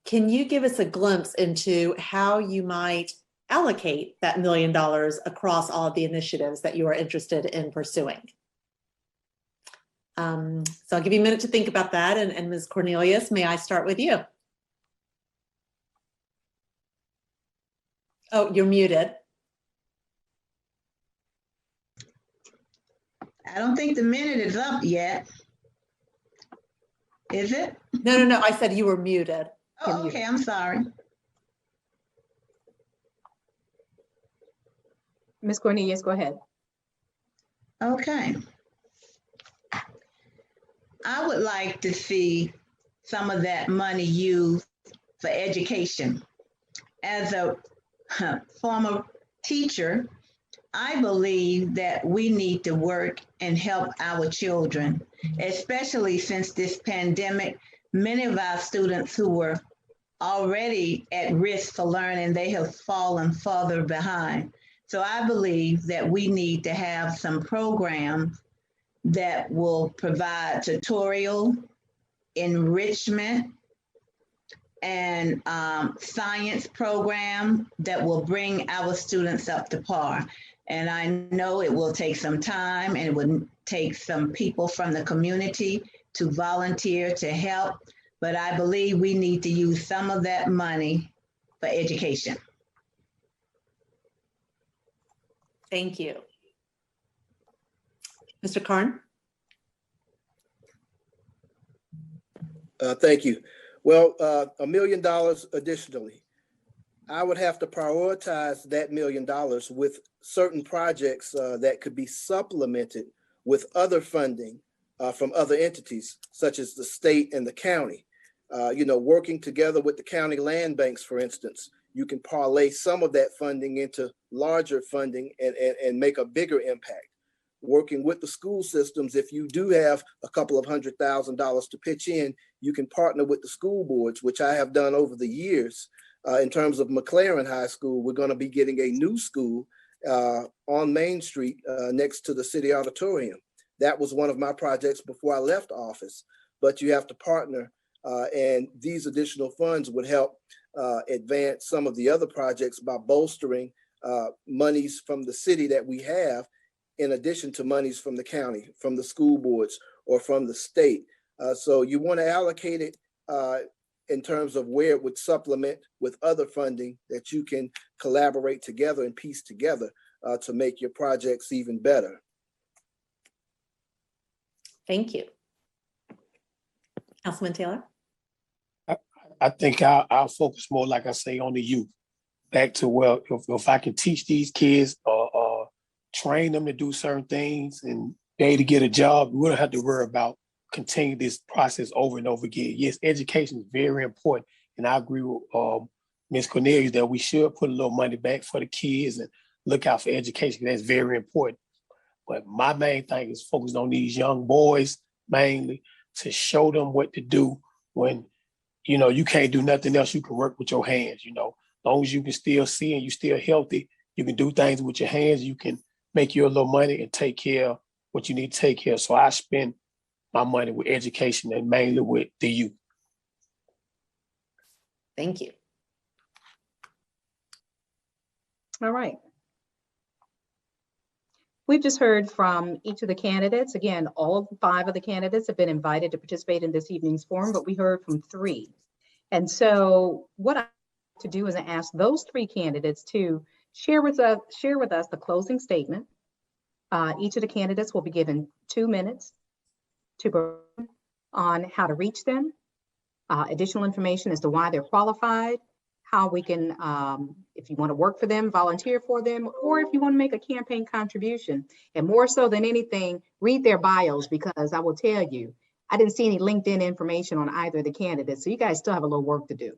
Can you give us a glimpse into how you might allocate that $1 million across all of the initiatives that you are interested in pursuing? So I'll give you a minute to think about that. And Ms. Cornelius, may I start with you? Oh, you're muted. I don't think the minute is up yet. Is it? No. I said you were muted. Oh, okay, I'm sorry. Ms. Cornelius, go ahead. Okay. I would like to see some of that money used for education. As a former teacher, I believe that we need to work and help our children, especially since this pandemic. Many of our students who were already at risk for learning, they have fallen further behind. So I believe that we need to have some programs that will provide tutorial, enrichment, and science program that will bring our students up to par. And I know it will take some time and it will take some people from the community to volunteer to help, but I believe we need to use some of that money for education. Thank you. Mr. Karn? Thank you. Well, $1 million additionally. I would have to prioritize that $1 million with certain projects that could be supplemented with other funding from other entities, such as the state and the county. Working together with the county land banks, for instance, you can parlay some of that funding into larger funding and make a bigger impact. Working with the school systems, if you do have a couple of $100,000 to pitch in, you can partner with the school boards, which I have done over the years. In terms of McLaren High School, we're going to be getting a new school on Main Street next to the city auditorium. That was one of my projects before I left office, but you have to partner, and these additional funds would help advance some of the other projects by bolstering monies from the city that we have, in addition to monies from the county, from the school boards, or from the state. So you want to allocate it in terms of where it would supplement with other funding that you can collaborate together and piece together to make your projects even better. Thank you. Councilman Taylor? I think I'll focus more, like I say, on the youth. Back to, well, if I can teach these kids or train them to do certain things and be able to get a job, we don't have to worry about continuing this process over and over again. Yes, education is very important. And I agree with Ms. Cornelius that we should put a little money back for the kids and look out for education. That's very important. But my main thing is focused on these young boys mainly, to show them what to do when, you can't do nothing else. You can work with your hands, as long as you can still see and you're still healthy, you can do things with your hands. You can make you a little money and take care of what you need to take care of. So I spend my money with education and mainly with the youth. Thank you. All right. We've just heard from each of the candidates. Again, all 5 of the candidates have been invited to participate in this evening's forum, but we heard from 3. And so what I want to do is ask those 3 candidates to share with us the closing statement. Each of the candidates will be given 2 minutes on how to reach them, additional information as to why they're qualified, how we can, if you want to work for them, volunteer for them, or if you want to make a campaign contribution. And more so than anything, read their bios, because I will tell you, I didn't see any LinkedIn information on either of the candidates. So you guys still have a little work to do.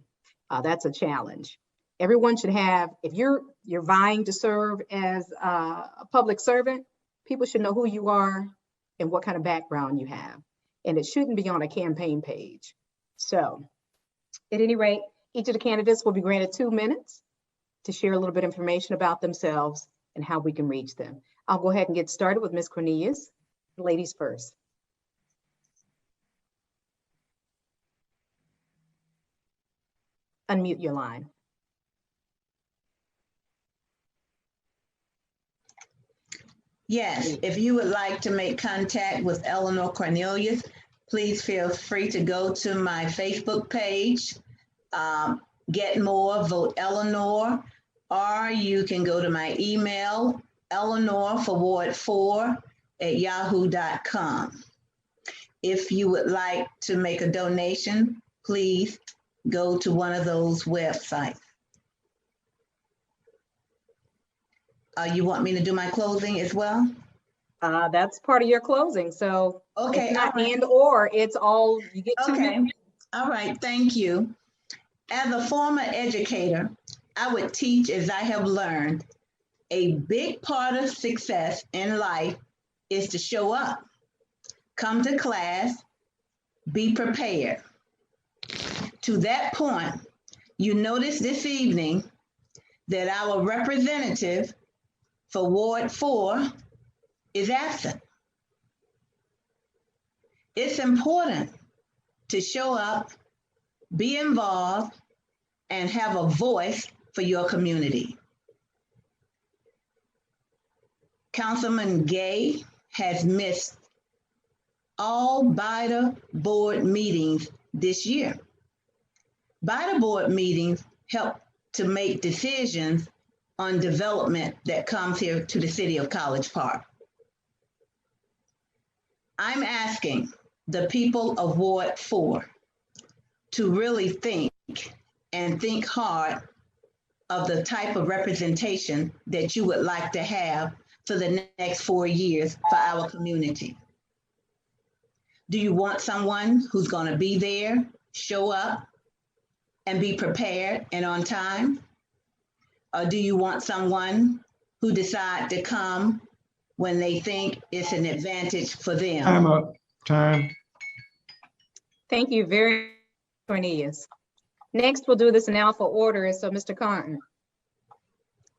That's a challenge. Everyone should have, if you're vying to serve as a public servant, people should know who you are and what kind of background you have. And it shouldn't be on a campaign page. So at any rate, each of the candidates will be granted 2 minutes to share a little bit of information about themselves and how we can reach them. I'll go ahead and get started with Ms. Cornelius. Ladies first. Unmute your line. Yes, if you would like to make contact with Eleanor Cornelius, please feel free to go to my Facebook page, Get More, Vote Eleanor, or you can go to my email, eleanor4ward4@yahoo.com. If you would like to make a donation, please go to one of those websites. You want me to do my closing as well? That's part of your closing. So okay, it's not and or, it's all, you get 2 minutes. All right, thank you. As a former educator, I would teach as I have learned. A big part of success in life is to show up, come to class, be prepared. To that point, you notice this evening that our representative for Ward 4 is absent. It's important to show up, be involved, and have a voice for your community. Councilman Gay has missed all BIDA board meetings this year. BIDA board meetings help to make decisions on development that comes here to the city of College Park. I'm asking the people of Ward 4 to really think and think hard of the type of representation that you would like to have for the next 4 years for our community. Do you want someone who's going to be there show up and be prepared and on time? Or do you want someone who decide to come when they think it's an advantage for them? Time up. Time. Thank you very much, Cornelius. Next, we'll do this in alpha order. So Mr. Carton,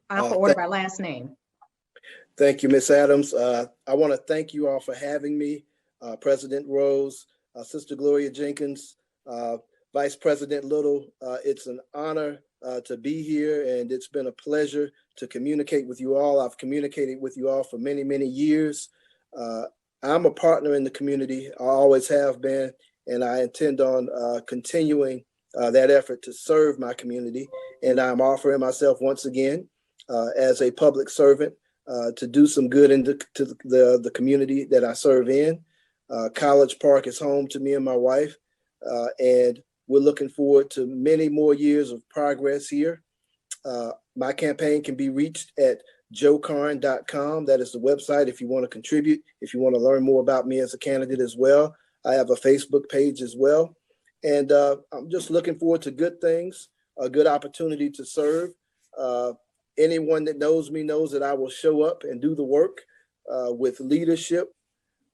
alpha order by last name. Thank you, Ms. Adams. I want to thank you all for having me. President Rose, Sister Gloria Jenkins, Vice President Little. It's an honor to be here, and it's been a pleasure to communicate with you all. I've communicated with you all for many, many years. I'm a partner in the community. I always have been, and I intend on continuing that effort to serve my community. And I'm offering myself once again as a public servant to do some good into the community that I serve in. College Park is home to me and my wife, and we're looking forward to many more years of progress here. My campaign can be reached at joecarn.com. That is the website if you want to contribute, if you want to learn more about me as a candidate as well. I have a Facebook page as well. And I'm just looking forward to good things, a good opportunity to serve. Anyone that knows me knows that I will show up and do the work with leadership,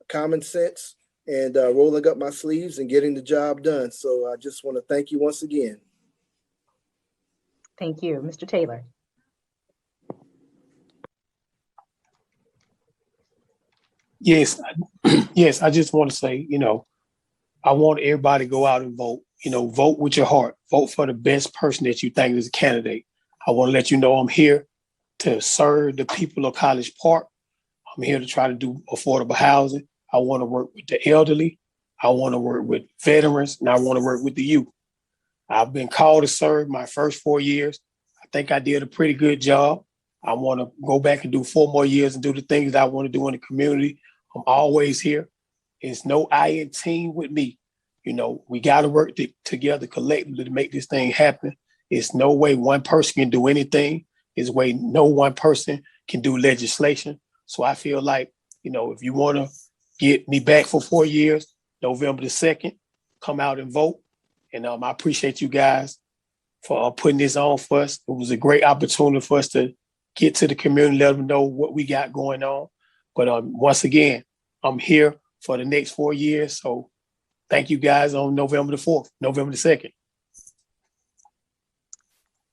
common sense, and rolling up my sleeves and getting the job done. So I just want to thank you once again. Thank you. Mr. Taylor. Yes, yes, I just want to say, I want everybody to go out and vote. Vote with your heart. Vote for the best person that you think is a candidate. I want to let you know I'm here to serve the people of College Park. I'm here to try to do affordable housing. I want to work with the elderly. I want to work with veterans, and I want to work with the youth. I've been called to serve my first 4 years. I think I did a pretty good job. I want to go back and do 4 more years and do the things that I want to do in the community. I'm always here. It's no I in team with me. We got to work together collectively to make this thing happen. It's no way one person can do anything. It's way no one person can do legislation. So I feel like, if you want to get me back for 4 years, November the 2nd, come out and vote. And I appreciate you guys for putting this on for us. It was a great opportunity for us to get to the community, let them know what we got going on. But once again, I'm here for the next 4 years. So thank you guys on November the 4th, November the 2nd.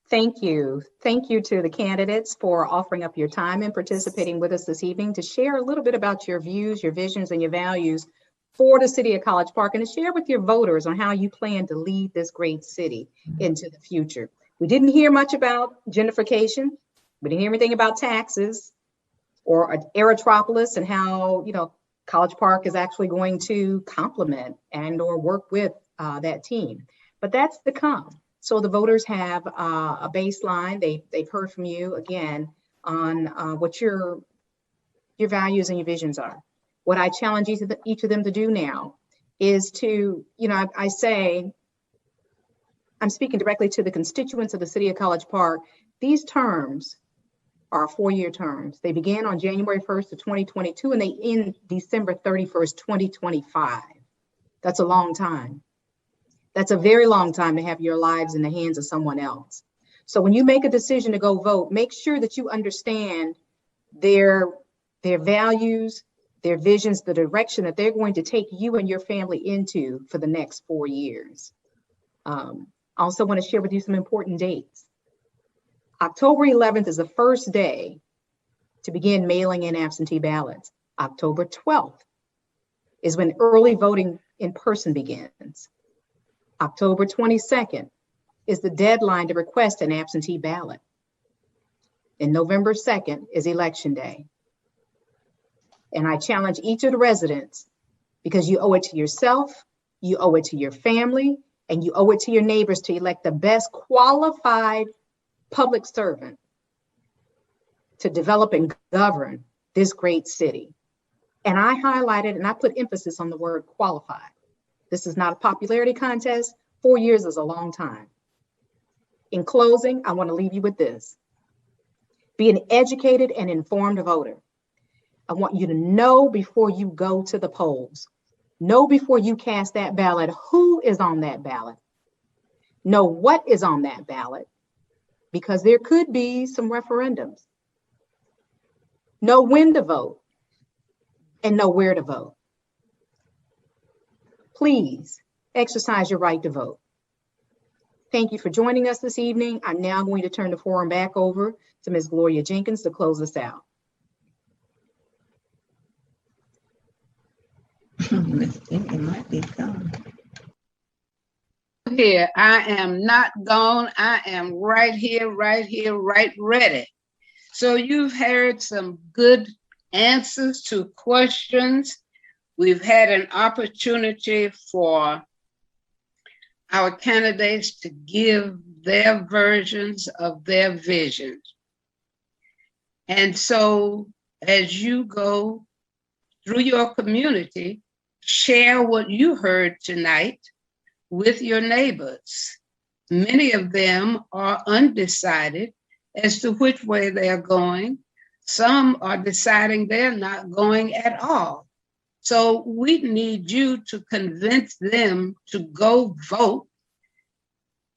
Thank you. Thank you to the candidates for offering up your time and participating with us this evening to share a little bit about your views, your visions, and your values for the city of College Park, and to share with your voters on how you plan to lead this great city into the future. We didn't hear much about gentrification. We didn't hear anything about taxes or Aerotropolis and how, College Park is actually going to complement and or work with that team. But that's to come. So the voters have a baseline. They've heard from you again on what your values and your visions are. What I challenge each of them to do now is to, I say, I'm speaking directly to the constituents of the city of College Park. These terms are 4-year terms. They began on January 1st of 2022 and they end December 31st, 2025. That's a long time. That's a very long time to have your lives in the hands of someone else. So when you make a decision to go vote, make sure that you understand their values, their visions, the direction that they're going to take you and your family into for the next 4 years. I also want to share with you some important dates. October 11th is the first day to begin mailing in absentee ballots. October 12th is when early voting in person begins. October 22nd is the deadline to request an absentee ballot. And November 2nd is Election Day. And I challenge each of the residents, because you owe it to yourself, you owe it to your family, and you owe it to your neighbors to elect the best qualified public servant to develop and govern this great city. And I highlighted and I put emphasis on the word qualified. This is not a popularity contest. 4 years is a long time. In closing, I want to leave you with this. Be an educated and informed voter. I want you to know before you go to the polls. Know before you cast that ballot who is on that ballot. Know what is on that ballot, because there could be some referendums. Know when to vote and know where to vote. Please exercise your right to vote. Thank you for joining us this evening. I'm now going to turn the forum back over to Ms. Gloria Jenkins to close us out. It might be gone. Here, I am not gone. I am right here, right ready. So you've heard some good answers to questions. We've had an opportunity for our candidates to give their versions of their visions. And so as you go through your community, share what you heard tonight with your neighbors. Many of them are undecided as to which way they are going. Some are deciding they're not going at all. So we need you to convince them to go vote,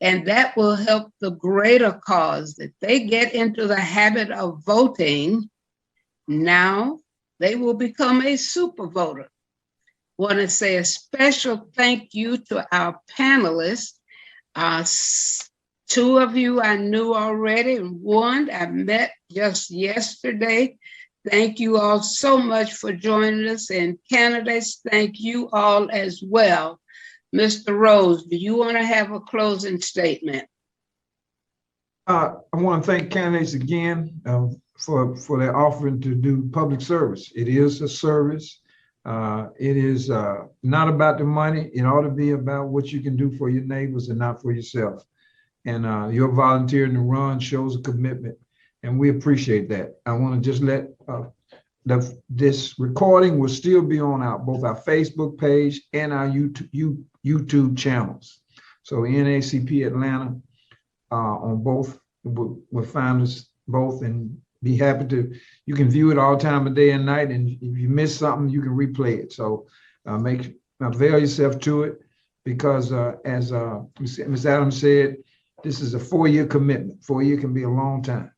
and that will help the greater cause that they get into the habit of voting. Now they will become a super voter. Want to say a special thank you to our panelists. Two of you I knew already, and one I met just yesterday. Thank you all so much for joining us, and candidates, thank you all as well. Mr. Rose, do you want to have a closing statement? I want to thank candidates again for their offering to do public service. It is a service. It is not about the money. It ought to be about what you can do for your neighbors and not for yourself. And your volunteering to run shows a commitment, and we appreciate that. I want to just let this recording will still be on both our Facebook page and our YouTube channels. So NAACP-Atlanta on both will find us both, and be happy to. You can view it all time of day and night, and if you miss something, you can replay it. So avail yourself to it, because as Ms. Adams said, this is a 4-year commitment. 4 years can be a long time.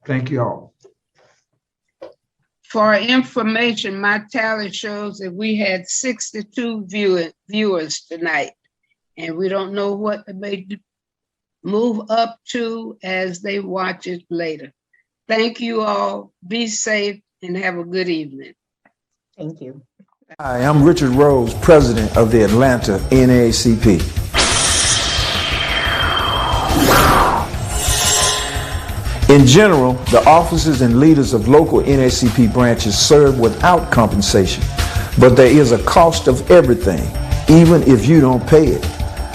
Thank you all. For information, my tally shows that we had 62 viewers tonight, and we don't know what they may move up to as they watch it later. Thank you all. Be safe and have a good evening. Thank you. Hi, I'm Richard Rose, president of the Atlanta NAACP. In general, the officers and leaders of local NAACP branches serve without compensation, but there is a cost of everything, even if you don't pay it.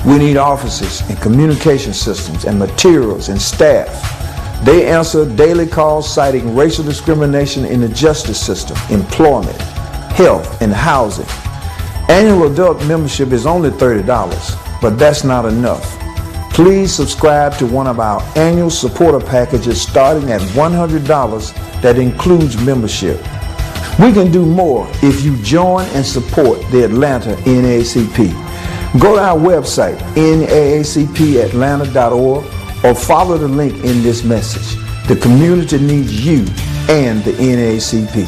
We need officers and communication systems and materials and staff. They answer daily calls citing racial discrimination in the justice system, employment, health, and housing. Annual adult membership is only $30, but that's not enough. Please subscribe to one of our annual supporter packages starting at $100 that includes membership. We can do more if you join and support the Atlanta NAACP. Go to our website, naacpatlanta.org, or follow the link in this message. The community needs you and the NAACP.